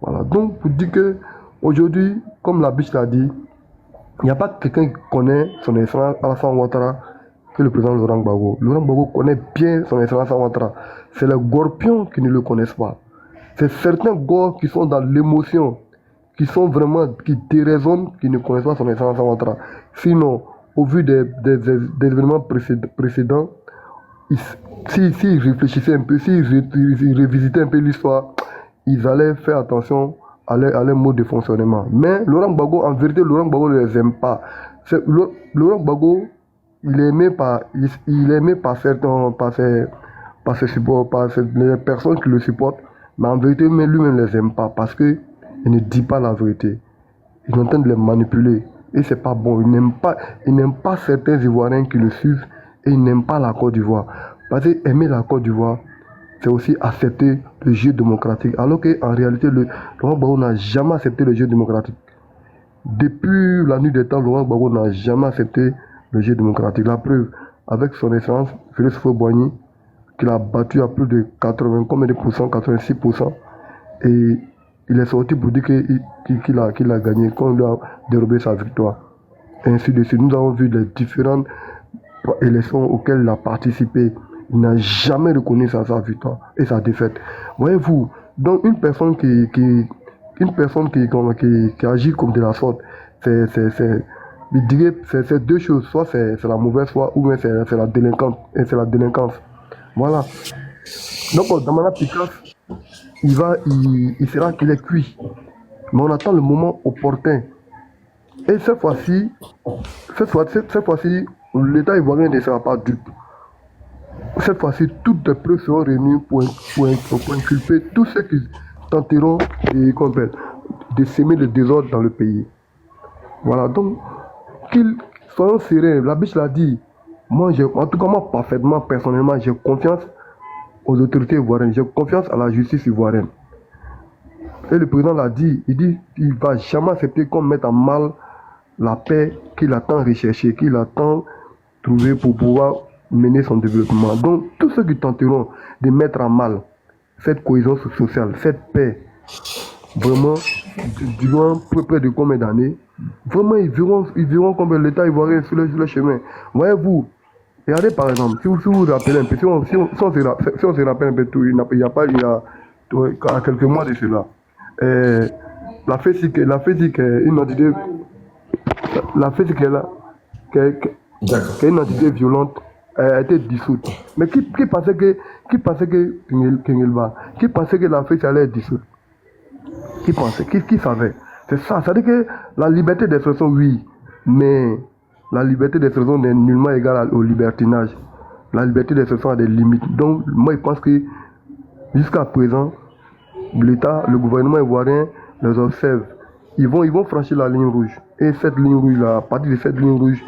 Voilà, donc pour dire que aujourd'hui, comme la biche l'a dit, il n'y a pas quelqu'un qui connaît son excellence Alassane Ouattara que le président Laurent Gbagbo. Laurent Gbagbo connaît bien son excellence Ouattara. C'est les gorpions qui ne le connaissent pas. C'est certains gors qui sont dans l'émotion, qui déraisonnent, qui ne connaissent pas son excellence Ouattara. Sinon, au vu des événements précédents, s'ils réfléchissaient un peu, s'ils revisitaient un peu l'histoire, ils allaient faire attention à leur mode de fonctionnement. Mais Laurent Gbagbo, en vérité, Laurent Gbagbo ne les aime pas. Laurent Gbagbo, il est aimé par ses supports, par les personnes qui le supportent, mais en vérité, lui-même ne les aime pas parce qu'il ne dit pas la vérité. Il est en train de les manipuler. Et c'est pas bon. Il n'aime pas certains Ivoiriens qui le suivent et il n'aime pas la Côte d'Ivoire. Parce que aimer la Côte d'Ivoire, c'est aussi accepter le jeu démocratique. Alors qu'en réalité, Laurent Gbagbo n'a jamais accepté le jeu démocratique. Depuis la nuit des temps, Laurent Gbagbo n'a jamais accepté le jeu démocratique. La preuve, avec son excellence, Félix Houphouët-Boigny, qu'il a battu à plus de 86%, et il est sorti pour dire qu'il a gagné, qu'on lui a dérobé sa victoire. Et ainsi de suite. Nous avons vu les différentes élections auxquelles il a participé. Il n'a jamais reconnu sa victoire et sa défaite. Voyez-vous, donc une personne qui agit comme de la sorte, je dirais c'est deux choses. Soit c'est la mauvaise foi ou bien c'est la délinquance. Voilà. Donc Damana Picasso, il est cuit. Mais on attend le moment opportun. Et cette fois-ci, l'État ivoirien ne sera pas dupe. Cette fois-ci, toutes les preuves seront réunies pour inculper tous ceux qui tenteront de semer le désordre dans le pays. Voilà, donc, soyons sérieux. La biche l'a dit. En tout cas, moi, parfaitement, personnellement, j'ai confiance aux autorités ivoiriennes. J'ai confiance à la justice ivoirienne. Et le président l'a dit. Il dit qu'il ne va jamais accepter qu'on mette en mal la paix qu'il a tant recherchée, qu'il a tant trouvée pour pouvoir mener son développement. Donc, tous ceux qui tenteront de mettre en mal cette cohésion sociale, cette paix, vraiment, durant près de combien d'années, vraiment, ils verront combien l'État ivoirien sur le chemin. Voyez-vous, Regardez par exemple, si vous vous rappelez un peu, si on se rappelle un peu tout, il y a pas, il y a à quelques mois de cela, la physique est une entité, la physique est là, qui est une entité violente, a été dissoute. Mais qui pensait que la physique allait être dissoute? Qui pensait? Qui savait? C'est ça. Ça veut dire que la liberté d'expression, oui, mais la liberté d'expression n'est nullement égale au libertinage. La liberté d'expression a des limites. Donc, moi, je pense que jusqu'à présent, l'État, le gouvernement ivoirien les observe. Ils vont franchir la ligne rouge. Et cette ligne rouge-là, à partir de cette ligne rouge,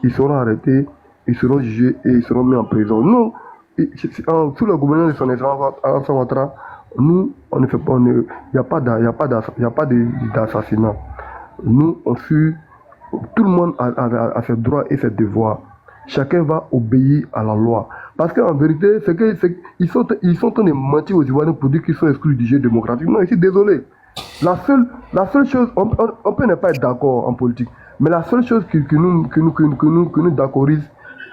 ils seront arrêtés, ils seront jugés et ils seront mis en prison. Nous, sous le gouvernement de son excellence Alassane Ouattara, nous, on ne fait pas, il n'y a pas d'assassinat. Nous, tout le monde a ses droits et ses devoirs. Chacun va obéir à la loi. Parce qu'en vérité, ils sont en train de mentir aux Ivoiriens pour dire qu'ils sont exclus du jeu démocratique. Non, je suis désolé. La seule chose, on peut ne pas être d'accord en politique, mais la seule chose que nous d'accordsise,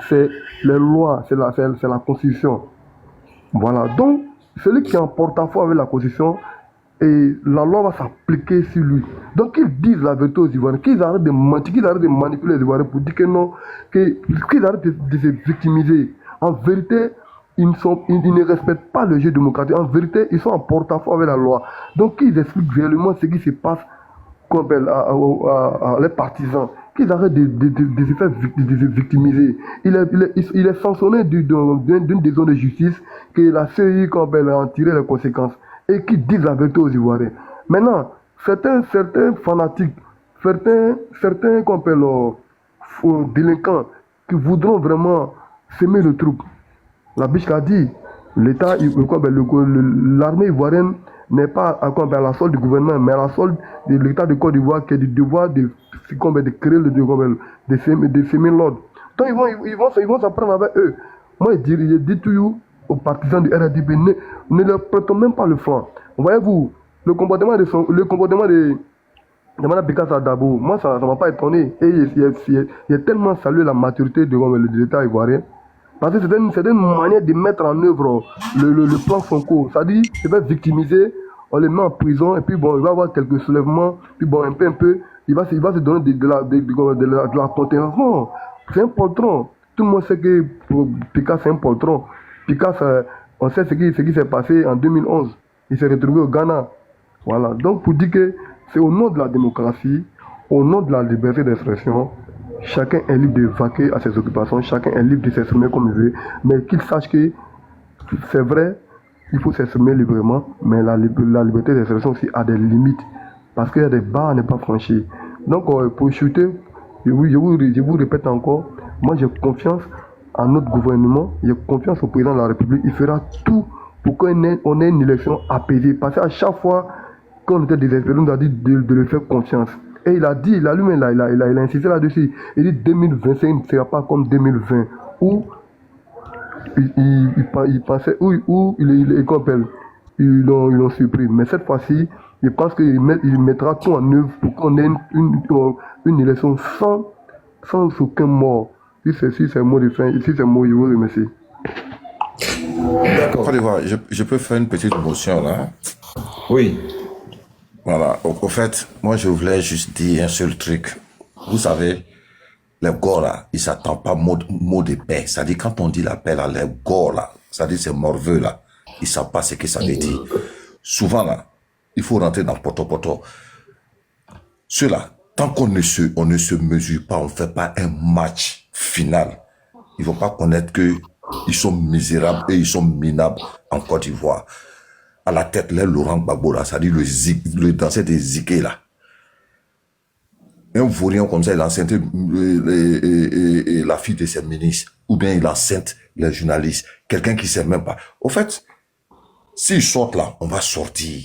c'est les lois, c'est la Constitution. Voilà. Donc, celui qui est en porte-à-faux avec la Constitution, et la loi va s'appliquer sur lui. Donc qu'ils disent la vérité aux Ivoiriens, qu'ils arrêtent de mentir, qu'ils arrêtent de manipuler les Ivoiriens pour dire que non, qu'ils arrêtent de se victimiser. En vérité, ils ne respectent pas le jeu démocratique. En vérité, ils sont en porte-à-faux avec la loi. Donc qu'ils expliquent réellement ce qui se passe à les partisans. Qu'ils arrêtent de se faire victimiser. Il est sanctionné d'une décision de justice que la CEI a en tiré les conséquences. Et qui disent la vérité aux Ivoiriens. Maintenant, certains fanatiques, certains délinquants qui voudront vraiment semer le trouble. La biche l'a dit, l'État, l'armée ivoirienne n'est pas à la solde du gouvernement, mais à la solde de l'État de Côte d'Ivoire qui a du devoir de créer de semer l'ordre. Donc ils vont s'en prendre avec eux. Moi, je dis toujours aux partisans du RDP, ne leur prêtons même pas le flanc. Voyez-vous, le comportement de Mme Bikassa Dabo, moi ça ne m'a pas étonné. Et il a tellement salué la maturité de l'État ivoirien. Parce que c'est une manière de mettre en œuvre le plan Sonko. C'est-à-dire, il va victimiser, on les met en prison, et puis bon, il va y avoir quelques soulèvements, puis bon, un peu, il va se donner de la contenance. Non, c'est un poltron. Tout le monde sait que Picasso c'est un poltron. Picasso, on sait ce qui s'est passé en 2011. Il s'est retrouvé au Ghana. Voilà. Donc, pour dire que c'est au nom de la démocratie, au nom de la liberté d'expression, chacun est libre de vaquer à ses occupations, chacun est libre de s'exprimer comme il veut, mais qu'il sache que c'est vrai, il faut s'exprimer librement, mais la liberté d'expression aussi a des limites, parce qu'il y a des barres à ne pas franchir. Donc, pour chuter, je vous répète encore, moi j'ai confiance à notre gouvernement, j'ai confiance au président de la République, il fera tout pour qu'on ait une élection apaisée. Parce qu'à chaque fois qu'on était désespéré, on nous a dit de lui faire confiance. Et il a dit, il a insisté là-dessus. Il dit 2025 ne sera pas comme 2020, où il pensait, où ils l'ont surpris. Mais cette fois-ci, je pense qu'il mettra tout en œuvre pour qu'on ait une élection sans aucun mort. Si c'est mot de fin, si c'est mot, je vous remercie. D'accord. Je peux faire une petite motion là. Oui. Voilà. Au fait, moi je voulais juste dire un seul truc. Vous savez, les gars là, ils s'attendent pas mot de paix. C'est-à-dire quand on dit la paix là, les gars là, c'est-à-dire c'est morveux là, ils savent pas ce que ça veut dire. Souvent là, il faut rentrer dans poto. Ceux-là, tant qu'on ne se mesure pas, on fait pas un match final, ils vont pas connaître que ils sont misérables et ils sont minables en Côte d'Ivoire. À la tête, là, Laurent Gbagbo, là, c'est-à-dire le danseur des Zigué, là. Un vaurien comme ça, il enceinte la fille de ses ministres, ou bien il enceinte les journalistes, quelqu'un qui sait même pas. Au fait, s'ils sortent là, on va sortir.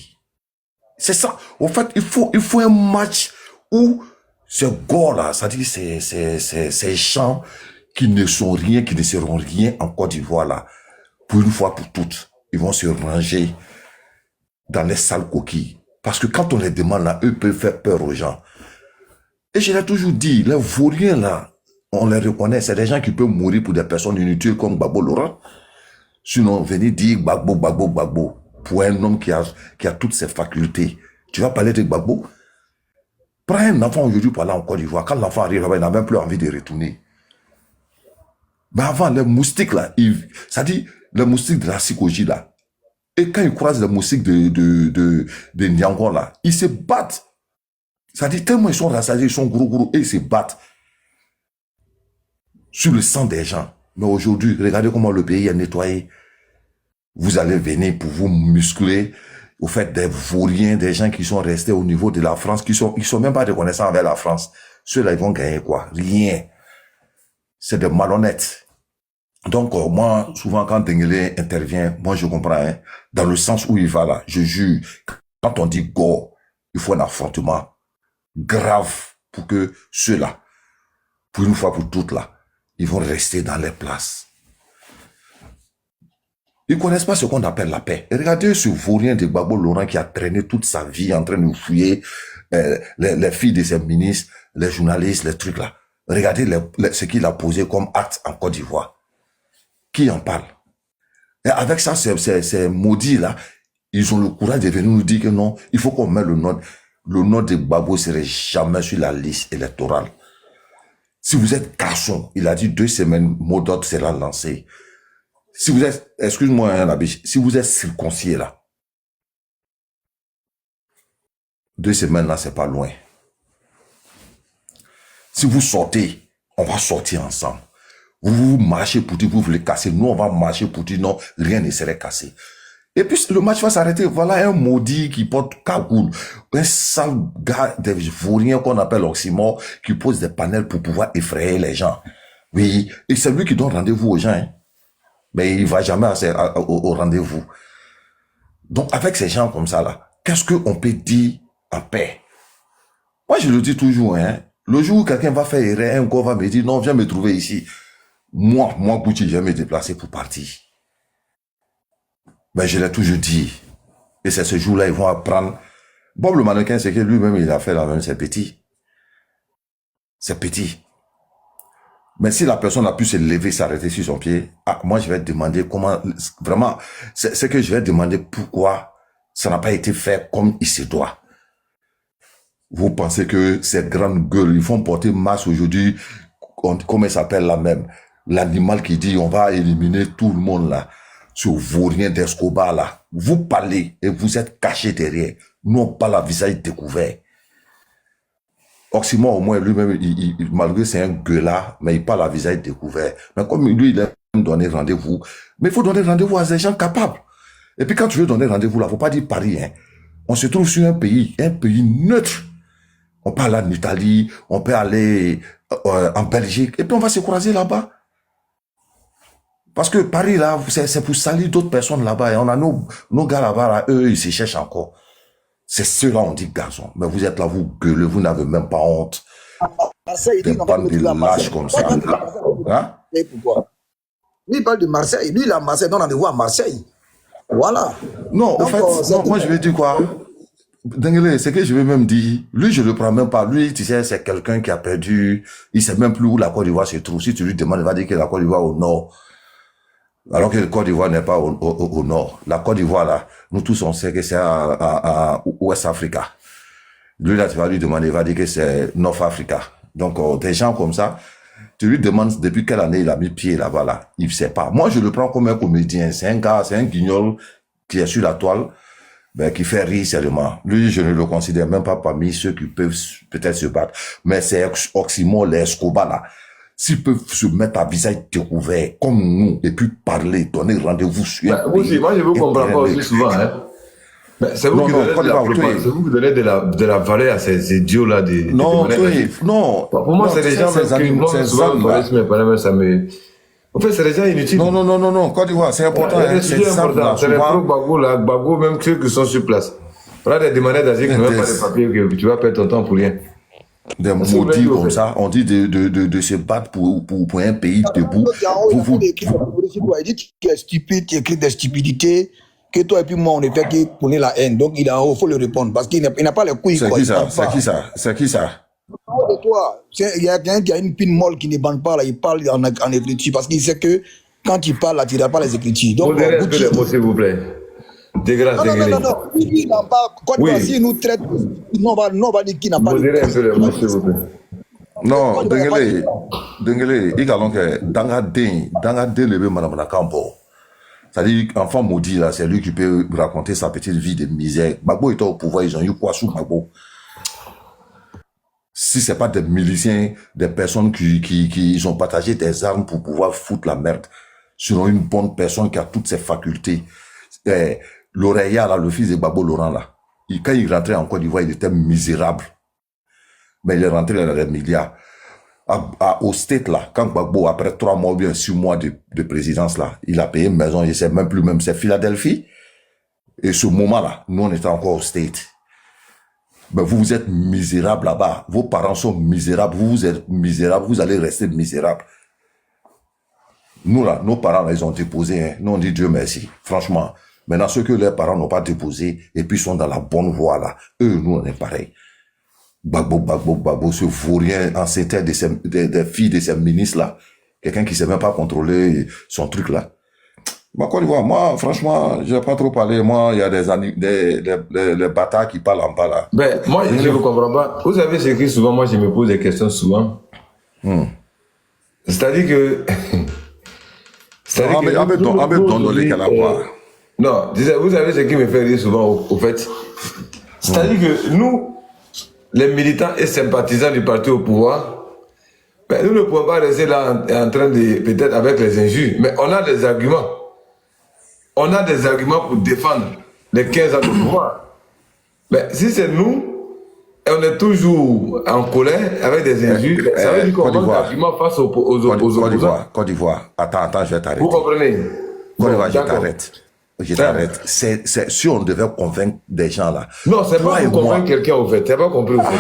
C'est ça. Au fait, il faut un match où ce gars-là, c'est-à-dire ces gens qui ne sont rien, qui ne seront rien en Côte d'Ivoire là, pour une fois pour toutes, ils vont se ranger dans les sales coquilles. Parce que quand on les demande là, eux peuvent faire peur aux gens. Et je l'ai toujours dit, les vauriens là, on les reconnaît. C'est des gens qui peuvent mourir pour des personnes inutiles comme Gbagbo Laurent. Sinon, venir dire Gbagbo, Gbagbo, Gbagbo, pour un homme qui a toutes ses facultés. Tu vas parler de Gbagbo? Prends un enfant aujourd'hui pour aller en Côte d'Ivoire. Quand l'enfant arrive là-bas, il n'a même plus envie de retourner. Mais avant, les moustiques là, ça dit, les moustiques de la psychologie là, et quand ils croisent les moustiques de Nyangon là, ils se battent. Ça dit, tellement ils sont rassasiés, ils sont gros, et ils se battent sur le sang des gens. Mais aujourd'hui, regardez comment le pays est nettoyé. Vous allez venir pour vous muscler. Vous faites des vauriens, des gens qui sont restés au niveau de la France, ils sont même pas reconnaissants avec la France. Ceux-là, ils vont gagner quoi? Rien. C'est des malhonnêtes. Donc, moi, souvent, quand Dengele intervient, moi, je comprends, hein, dans le sens où il va là, je jure, quand on dit go, il faut un affrontement grave pour que ceux-là, pour une fois pour toutes là, ils vont rester dans les places. Ils connaissent pas ce qu'on appelle la paix. Et regardez ce vaurien de Gbagbo Laurent qui a traîné toute sa vie en train de fouiller les filles de ses ministres, les journalistes, les trucs là. Regardez ce qu'il a posé comme acte en Côte d'Ivoire. Qui en parle? Et avec ça, ces maudits là, ils ont le courage de venir nous dire que non, il faut qu'on mette le nom de Gbagbo serait jamais sur la liste électorale. Si vous êtes garçon, il a dit 2 semaines, mot d'ordre sera lancé. Si vous êtes, excuse-moi, hein, la biche, si vous êtes circoncis là, 2 semaines là, c'est pas loin. Si vous sortez, on va sortir ensemble. Vous marchez pour dire, vous voulez casser. Nous, on va marcher pour dire non, rien ne serait cassé. Et puis, le match va s'arrêter. Voilà un maudit qui porte cagoule. Un sale gars, des vauriens qu'on appelle oxymore, qui pose des panels pour pouvoir effrayer les gens. Oui. Et c'est lui qui donne rendez-vous aux gens, hein. Mais il va jamais au rendez-vous. Donc, avec ces gens comme ça, là, qu'est-ce qu'on peut dire en paix? Moi, je le dis toujours, hein. Le jour où quelqu'un va faire erreur, un gars va me dire, non, viens me trouver ici. Moi, Gucci, je vais me déplacer pour partir. Mais je l'ai toujours dit. Et c'est ce jour-là, ils vont apprendre. Bob le mannequin, c'est que lui-même, il a fait la même, c'est petit. C'est petit. Mais si la personne a pu se lever, s'arrêter sur son pied, moi, je vais demander comment, vraiment, c'est que je vais demander pourquoi ça n'a pas été fait comme il se doit. Vous pensez que ces grandes gueules, ils font porter masse aujourd'hui, comment il s'appelle la même? L'animal qui dit, on va éliminer tout le monde là, ce vaurien d'Escobar là. Vous parlez et vous êtes caché derrière. Nous, on parle à visage découvert. Oxymore, au moins, lui-même, malgré c'est un gueulard, mais il parle à visage découvert. Mais comme lui, il aime donner rendez-vous. Mais il faut donner rendez-vous à des gens capables. Et puis quand tu veux donner rendez-vous là, faut pas dire Paris, hein. On se trouve sur un pays neutre. On peut aller en Italie, on peut aller en Belgique, et puis on va se croiser là-bas. Parce que Paris, là, c'est pour salir d'autres personnes là-bas. Et on a nos gars là-bas, là, eux, ils se cherchent encore. C'est ceux-là, on dit garçon. Mais vous êtes là, vous gueulez, vous n'avez même pas honte. Marseille, des bandes de lâches comme ça. Hein? Et pourquoi? Lui, il parle de Marseille. Lui, il est à Marseille, donc on rendez-vous à Marseille. Voilà. Non, en fait, non, moi, je vais dire quoi? Dengele, c'est que je vais même dire, lui, je le prends même pas. Lui, tu sais, c'est quelqu'un qui a perdu, il sait même plus où la Côte d'Ivoire se trouve. Si tu lui demandes, il va dire que la Côte d'Ivoire au nord. Alors que la Côte d'Ivoire n'est pas au nord. La Côte d'Ivoire, là, nous tous, on sait que c'est à Ouest Africa. Lui, là, tu vas lui demander, il va dire que c'est North Africa. Donc, des gens comme ça, tu lui demandes depuis quelle année il a mis pied là-bas, là. Il ne sait pas. Moi, je le prends comme un comédien. C'est un gars, c'est un guignol qui est sur la toile, ben, qui fait rire seulement. Lui, je ne le considère même pas parmi ceux qui peuvent peut-être se battre. Mais c'est Oxymore, les Escobar, là. S'ils peuvent se mettre à visage découvert, comme nous, et puis parler, donner rendez-vous sur un pays, moi, je vous comprends pas aussi souvent, hein. C'est vous, qui donnez de la valeur à ces idiots-là. Non. Pour moi, c'est des gens qui me souvent, en fait, c'est des gens inutiles. Non, Côte d'Ivoire, c'est important. C'est important. C'est les pro-Gbagbo, là, Gbagbo, même ceux qui sont sur place. Voilà des demandeurs d'asile qui n'ont pas de papiers, que tu vas perdre ton temps pour rien. Des maudits comme ça, on dit de se battre pour un pays debout. Il dit qu'il est stupide, qu'il écrit des stupidités, que toi et puis moi, on est fait qui connaît la haine. Donc, il faut le répondre parce qu'il n'a pas les couilles. C'est qui ça? de toi. Il y a quelqu'un qui a une pine molle qui ne bande pas, là, il parle en écriture parce qu'il sait que quand il parle, là, tu n'as pas les écritures. Donc, Modérez un peu les mots, s'il vous plaît. Dégrâce, non. Il n'a pas. Quand il nous traite, non, on va dire qu'il n'a pas de. Modérez un peu les mots, s'il vous plaît. Non, Dengele, il y a que dans la levé madame la campo. C'est-à-dire, enfant maudit, là, c'est lui qui peut raconter sa petite vie de misère. Gbagbo était au pouvoir, ils ont eu quoi sous Gbagbo? Si c'est pas des miliciens, des personnes qui ont partagé des armes pour pouvoir foutre la merde sur une bonne personne qui a toutes ses facultés. L'Oreilla, là, le fils de Gbagbo Laurent, là, quand il rentrait en Côte d'Ivoire, il était misérable. Mais il est rentré dans les milliards. Au State, là, quand Gbagbo, après 3 mois ou bien 6 mois de présidence, là, il a payé une maison, il sait même plus, même c'est Philadelphie. Et ce moment-là, nous, on était encore au State. Ben, vous êtes misérable là-bas. Vos parents sont misérables. Vous êtes misérable. Vous allez rester misérable. Nous, là, nos parents, là, ils ont déposé, hein. Nous, on dit Dieu merci. Franchement. Maintenant, ceux que leurs parents n'ont pas déposé, et puis sont dans la bonne voie, là, eux, nous, on est pareil. Gbagbo, ce vaurien ancêtre des filles de ces ministres, là. Quelqu'un qui sait même pas contrôler son truc, là. Moi, franchement, j'ai pas trop parlé. Moi, il y a des bâtards qui parlent en bas, là. Ben, moi, je ne vous comprends pas. Vous avez écrit souvent, moi, je me pose des questions souvent. C'est-à-dire que... Non, vous savez ce qui me fait rire souvent, au fait. C'est-à-dire que nous, les militants et sympathisants du parti au pouvoir, ben, nous ne pouvons pas rester là en train de, peut-être avec les injures, mais on a des arguments. On a des arguments pour défendre les 15 ans de pouvoir. Mais si c'est nous, et on est toujours en colère avec des injures, ça veut dire qu'on manque d'arguments face aux opposants. Côte d'Ivoire. Attends, je vais t'arrêter. Vous comprenez? Côte d'Ivoire, je t'arrête. C'est si on devait convaincre des gens là. Non, c'est pas pour convaincre quelqu'un au fait. C'est pas compris au fait.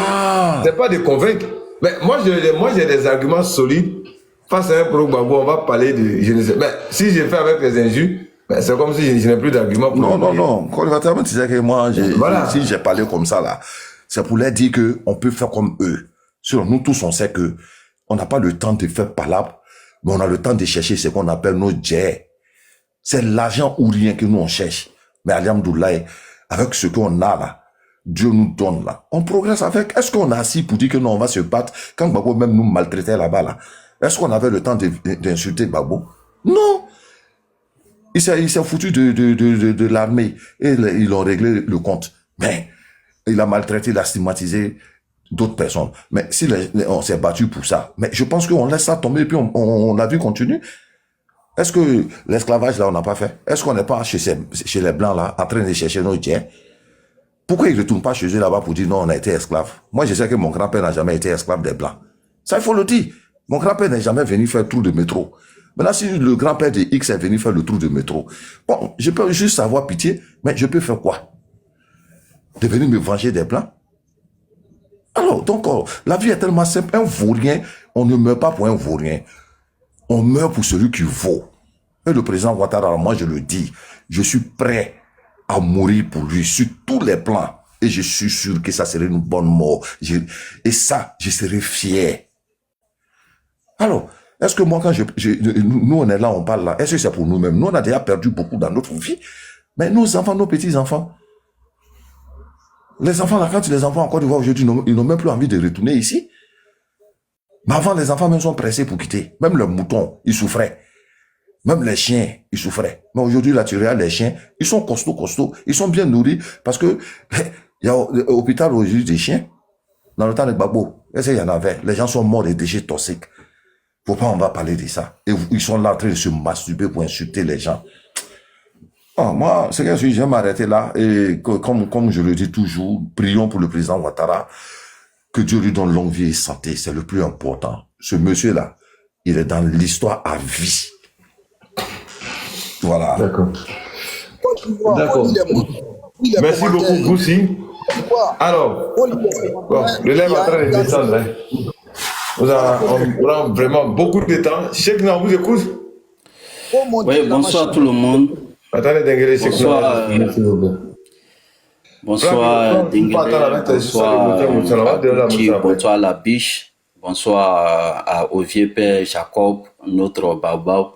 C'est pas de convaincre. Mais moi j'ai des arguments solides face à un pro-Gbagbo. On va parler de, je ne sais. Mais si j'ai fait avec les injures, ben, c'est comme si je n'ai plus d'arguments pour... Non. Quand tu disais que moi, si j'ai parlé comme ça, là, c'est pour leur dire qu'on peut faire comme eux. Sur nous tous, on sait que on n'a pas le temps de faire palabre, mais on a le temps de chercher ce qu'on appelle nos djés. C'est l'argent ou rien que nous, on cherche. Mais alhamdoulilah, avec ce qu'on a là, Dieu nous donne là. On progresse avec. Est-ce qu'on a assis pour dire que non, on va se battre quand Gbagbo même nous maltraitait là-bas là? Est-ce qu'on avait le temps d'insulter Gbagbo? Non! Il s'est foutu de l'armée et ils ont réglé le compte. Mais il a maltraité, il a stigmatisé d'autres personnes. Mais si on s'est battu pour ça, mais je pense qu'on laisse ça tomber et puis on a vu continuer. Est-ce que l'esclavage là on n'a pas fait? Est-ce qu'on n'est pas chez les blancs là en train de chercher nos dieux? Pourquoi ils ne retournent pas chez eux là-bas pour dire non on a été esclave? Moi je sais que mon grand-père n'a jamais été esclave des blancs. Ça il faut le dire. Mon grand-père n'est jamais venu faire le tour de métro. Maintenant, si le grand-père de X est venu faire le tour de métro, bon, je peux juste avoir pitié, mais je peux faire quoi? De venir me venger des blancs? Alors, donc, la vie est tellement simple. Un vaurien, on ne meurt pas pour un vaurien. On meurt pour celui qui vaut. Et le président Ouattara, moi je le dis, je suis prêt à mourir pour lui sur tous les plans. Et je suis sûr que ça serait une bonne mort. Et ça, je serais fier. Alors, est-ce que moi, quand nous on est là, on parle là, est-ce que c'est pour nous-mêmes? Nous, on a déjà perdu beaucoup dans notre vie. Mais nos enfants, nos petits-enfants, les enfants là, quand les enfants en Côte d'Ivoire aujourd'hui, ils n'ont même plus envie de retourner ici. Mais avant, les enfants même sont pressés pour quitter. Même les moutons, ils souffraient. Même les chiens, ils souffraient. Mais aujourd'hui, là, tu regardes les chiens, ils sont costauds, ils sont bien nourris parce que il y a l'hôpital aujourd'hui des chiens. Dans le temps de Gbagbo, est-ce qu'il y en avait? Les gens sont morts des déchets toxiques. Pourquoi on va parler de ça? Et ils sont là en train de se masturber pour insulter les gens. Oh, moi, c'est que je vais m'arrêter là. Et comme je le dis toujours, prions pour le président Ouattara. Que Dieu lui donne longue vie et santé. C'est le plus important. Ce monsieur-là, il est dans l'histoire à vie. Voilà. D'accord. Merci beaucoup, Goussi. Alors, bon, le lait est en train de descendre. Hein. On prend vraiment beaucoup de temps. Cheikh Nan, vous écoute? Oui, bonsoir tout le monde. Attendez, Dengele, Cheikh Bonsoir. Bonsoir Dengele, bonsoir Abouti, bonsoir la biche, bonsoir au vieux père Jacob, notre Baobab,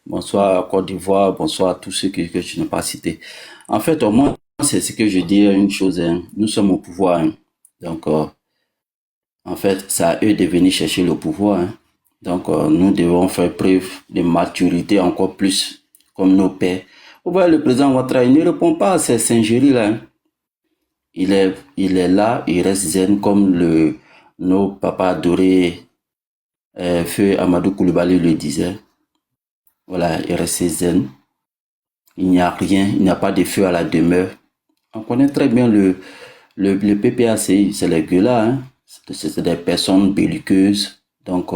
bonsoir Côte d'Ivoire, bonsoir à tous ceux que je n'ai pas cités. En fait, au moins, c'est ce que je dis, une chose, hein, nous sommes au pouvoir, hein. Donc, en fait, c'est à eux de venir chercher le pouvoir, hein. Donc, nous devons faire preuve de maturité encore plus, comme nos pères. Vous voyez, le président Ouattara, il ne répond pas à ces singeries-là, hein. Il est là, il reste zen comme nos papas adorés, Feu Amadou Koulibaly le disait. Voilà, il reste zen. Il n'y a rien, il n'y a pas de feu à la demeure. On connaît très bien le PPACI, c'est les gueulards, hein. C'est des personnes belliqueuses. Donc,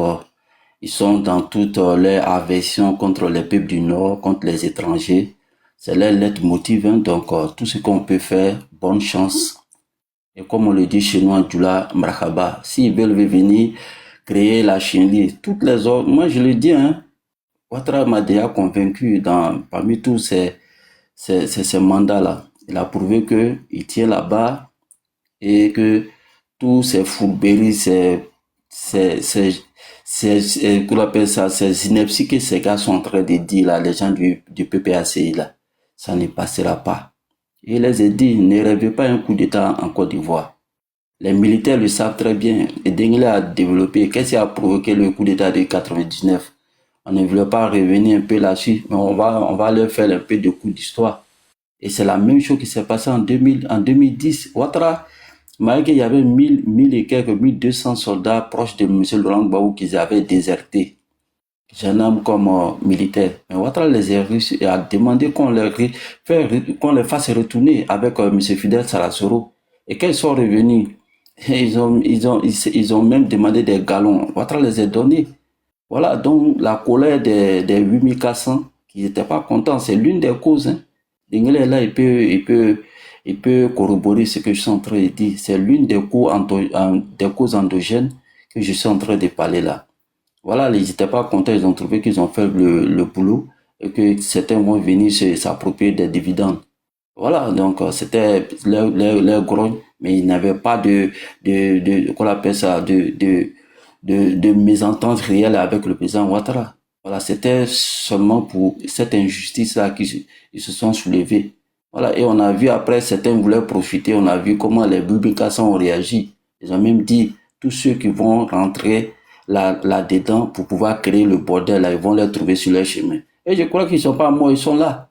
ils sont dans toute leur aversion contre les peuples du Nord, contre les étrangers. C'est leur leitmotiv, hein. Donc, tout ce qu'on peut faire, bonne chance. Et comme on le dit chez nous en Djoula, Mrakaba, s'ils veulent venir créer la chienlit, toutes les autres, moi je le dis, hein, Ouattara m'a déjà convaincu parmi tous ces mandats-là. Il a prouvé qu'il tient là-bas et que tous ces fourberies, qu'on appelle ça, ces inepties que ces gars sont en train de dire, là, les gens du PPACI, là, ça ne passera pas. Et il les a dit, ne rêvez pas un coup d'État en Côte d'Ivoire. Les militaires le savent très bien. Et Dengele a développé, qu'est-ce qui a provoqué le coup d'État de 99? On ne voulait pas revenir un peu là-dessus, mais on va leur faire un peu de coup d'histoire. Et c'est la même chose qui s'est passée en 2010. Ouattara, malgré qu'il y avait 1200 soldats proches de M. Laurent Gbagbo qu'ils avaient désertés. Jeune homme comme militaire. Mais Ouattara les a reçus et a demandé qu'on les fasse retourner avec M. Fidel Sarasoro. Et quand ils sont revenus, ils ont même demandé des galons. Ouattara les a donnés. Voilà, donc la colère des 8400 qui n'étaient pas contents, c'est l'une des causes. Hein. Dengele est là, il peut corroborer ce que je suis en train de dire. C'est l'une des causes endogènes que je suis en train de parler là. Voilà, ils n'étaient pas contents, ils ont trouvé qu'ils ont fait le boulot et que certains vont venir s'approprier des dividendes. Voilà, donc c'était leur grogne, mais il n'avait pas qu'on appelle ça, de mésentente réelle avec le président Ouattara. Voilà, c'était seulement pour cette injustice-là qu'ils se sont soulevés. Voilà, et on a vu après, certains voulaient profiter, on a vu comment les Boubacar ont réagi. Ils ont même dit, tous ceux qui vont rentrer là-dedans pour pouvoir créer le bordel, là, ils vont les trouver sur leur chemin. Et je crois qu'ils ne sont pas morts, ils sont là.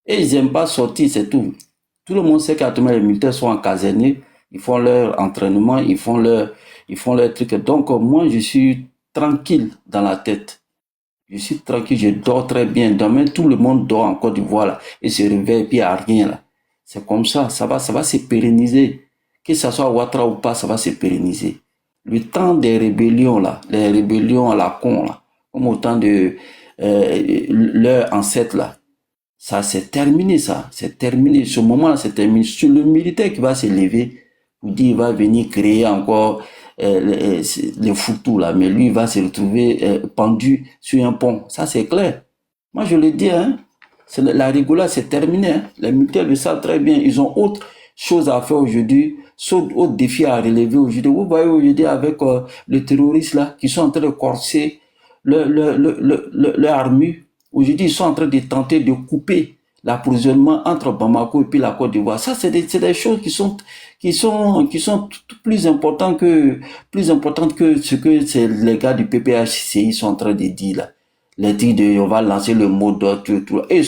Et ils n'aiment pas sortir, c'est tout. Tout le monde sait qu'actuellement les militaires sont encasernés, ils font leur entraînement, ils font leur truc. Donc moi, je suis tranquille dans la tête. Je suis tranquille, je dors très bien. Demain, tout le monde dort en Côte d'Ivoire là, et se réveille, puis il n'y a rien là. C'est comme ça, ça va se pérenniser. Que ce soit Ouattara ou pas, ça va se pérenniser. Le temps des rébellions là, les rébellions à la con là, comme au temps de leurs ancêtres là, ça c'est terminé ça, c'est terminé. Ce moment-là c'est terminé. C'est le militaire qui va se lever pour dire il va venir créer encore les foutous là, mais lui il va se retrouver pendu sur un pont. Ça c'est clair. Moi je le dis, hein, la rigolade c'est terminé. Hein. Les militaires le savent très bien. Ils ont autre chose à faire aujourd'hui, autre défi à relever aujourd'hui. Vous voyez aujourd'hui avec les terroristes là qui sont en train de corser leur armure. Aujourd'hui, ils sont en train de tenter de couper l'approvisionnement entre Bamako et puis la Côte d'Ivoire. Ça, c'est des choses qui sont plus importantes que ce que les gars du PPHCI sont en train de dire là. Les trucs on va lancer le mot d'ordre, tout. Et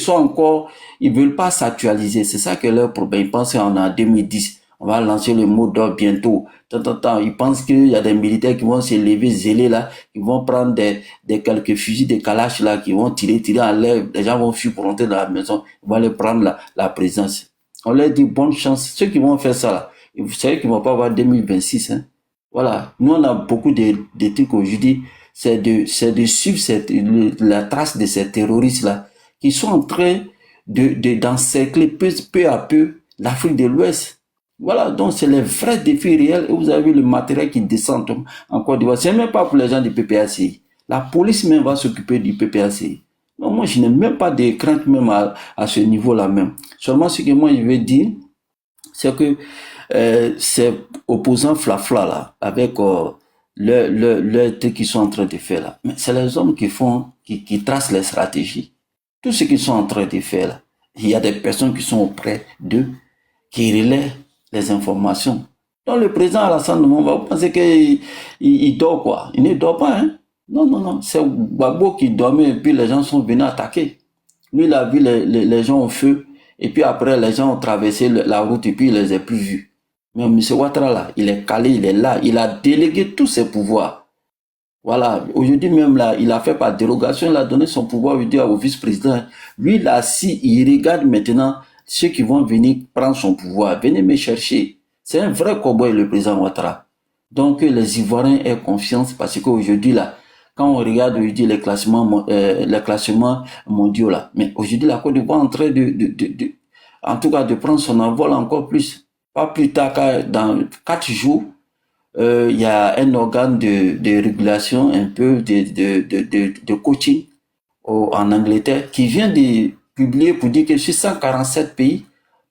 ils veulent pas s'actualiser. C'est ça que leur problème. Ils pensent qu'on est en 2010. On va lancer le mot d'ordre bientôt. Ils pensent qu'il y a des militaires qui vont se lever zélés là, qui vont prendre des quelques fusils de Kalash là, qui vont tirer en l'air. Les gens vont fuir pour rentrer dans la maison. Ils vont aller prendre la présence. On leur dit bonne chance. Ceux qui vont faire ça là, vous savez qu'ils vont pas avoir 2026. Hein. Voilà. Nous, on a beaucoup de trucs aujourd'hui. C'est de suivre la trace de ces terroristes là, qui sont en train d'encercler peu à peu l'Afrique de l'Ouest. Voilà, donc c'est les vrais défis réels. Et vous avez vu le matériel qui descend en Côte d'Ivoire. C'est même pas pour les gens du PPACI. La police même va s'occuper du PPACI. Donc moi, je n'ai même pas de crainte même à ce niveau-là même. Seulement ce que moi je veux dire, c'est que ces opposants flafla là, avec le truc qu'ils sont en train de faire là, mais c'est les hommes qui tracent les stratégies. Tout ce qu'ils sont en train de faire là, il y a des personnes qui sont auprès d'eux, qui relaient les informations. Donc le président Alassane Ouattara, vous pensez qu'il dort quoi? Il ne dort pas, hein? Non, c'est Gbagbo qui dormait et puis les gens sont venus attaquer. Lui, il a vu les gens au feu et puis après les gens ont traversé la route et puis il les a plus vus. Mais M. Ouattara là, il est calé, il est là, il a délégué tous ses pouvoirs. Voilà, aujourd'hui même là, il a fait par dérogation, il a donné son pouvoir au vice-président. Lui, il a assis, il regarde maintenant ceux qui vont venir prendre son pouvoir. Venez me chercher. C'est un vrai cowboy, le président Ouattara. Donc, les Ivoiriens aient confiance parce qu'aujourd'hui là, quand on regarde aujourd'hui les classements mondiaux là, mais aujourd'hui la Côte d'Ivoire est en train en tout cas de prendre son envol encore plus. Pas plus tard qu'à dans 4 jours, il y a un organe de régulation, un peu de coaching en Angleterre qui vient de publier pour dire que sur 147 pays,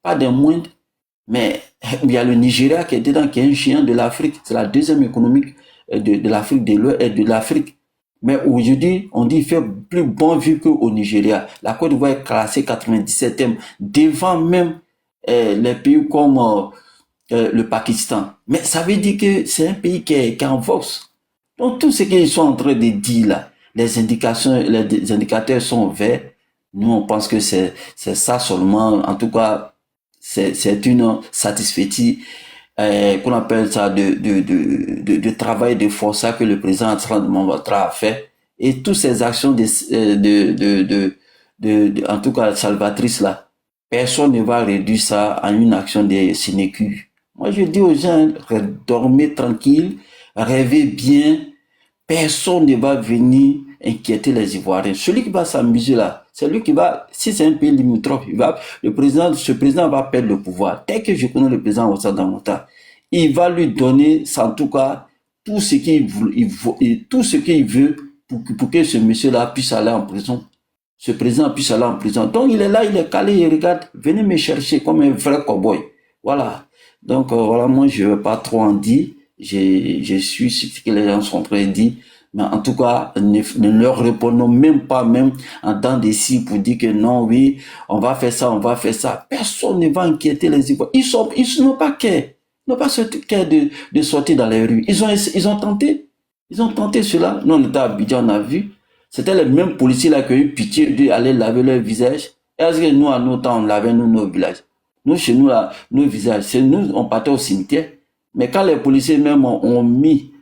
pas des moindres, mais il y a le Nigeria qui est dedans, qui est un géant de l'Afrique. C'est la deuxième économie de l'Afrique de l'Ouest et de l'Afrique. Mais aujourd'hui, on dit qu'il fait plus bon vu qu'au Nigeria. La Côte d'Ivoire est classée 97e, devant même les pays comme le Pakistan. Mais ça veut dire que c'est un pays qui est en force. Donc tout ce qu'ils sont en train de dire là, les indicateurs sont verts. Nous, on pense que c'est ça seulement. En tout cas, c'est une satisfaction qu'on appelle ça de travail de forçat que le président Alassane Ouattara a fait, et toutes ces actions en tout cas salvatrices là, personne ne va réduire ça en une action de sinécure. Moi je dis aux gens, dormez tranquille, rêvez bien, personne ne va venir inquiéter les Ivoiriens. Celui qui va s'amuser là, c'est lui qui va, si c'est un pays limitrophe, ce président va perdre le pouvoir. Dès que je connais le président Alassane Ouattara, il va lui donner, en tout cas, tout ce qu'il veut pour que ce monsieur-là puisse aller en prison. Ce président puisse aller en prison. Donc il est là, il est calé, il regarde, venez me chercher comme un vrai cowboy. Voilà. Donc voilà, moi je ne veux pas trop en dire. Je suis ce que les gens sont en train de dire. Mais en tout cas, ne leur répondons même pas, même en temps de si pour dire que non, oui, on va faire ça, on va faire ça. Personne ne va inquiéter les Ivoiriens. Ils n'ont pas qu'à. Ils n'ont pas ce cas de sortir dans les rues. Ils ont tenté cela. Nous, on était à Abidjan, on a vu. C'était les mêmes policiers là qui ont eu pitié d'aller laver leur visage. Est-ce que nous, à nos temps, on lavait nos villages? Nous, chez nous, là, nos visages, c'est nous, on partait au cimetière. Mais quand les policiers même ont mis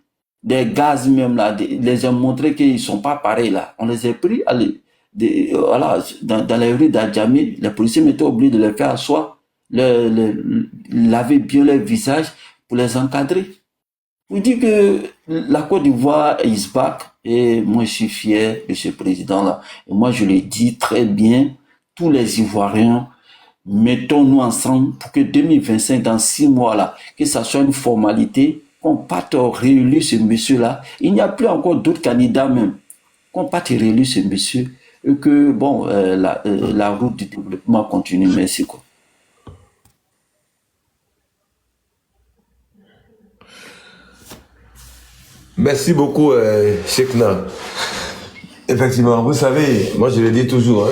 des gaz même là, les ont montré qu'ils ne sont pas pareils là, on les a pris voilà, dans les rues d'Adjamé. Les policiers m'étaient obligés de les faire asseoir, laver bien leur visage pour les encadrer. Vous dites que la Côte d'Ivoire is back, et moi je suis fier de ce président-là. Et moi je le dis très bien, tous les Ivoiriens, mettons-nous ensemble pour que 2025, dans 6 mois là, que ça soit une formalité, qu'on parte réélire ce monsieur-là. Il n'y a plus encore d'autres candidats même. Qu'on parte réélire ce monsieur, et que bon, la route du développement continue. Merci quoi. Merci beaucoup, Chekna. Effectivement, vous savez, moi je le dis toujours,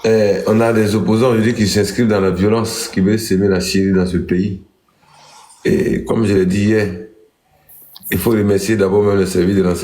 on a des opposants aujourd'hui qui s'inscrivent dans la violence, qui veulent s'aimer la Syrie dans ce pays. Et comme je l'ai dit hier, il faut remercier d'abord même le service de l'enseignement.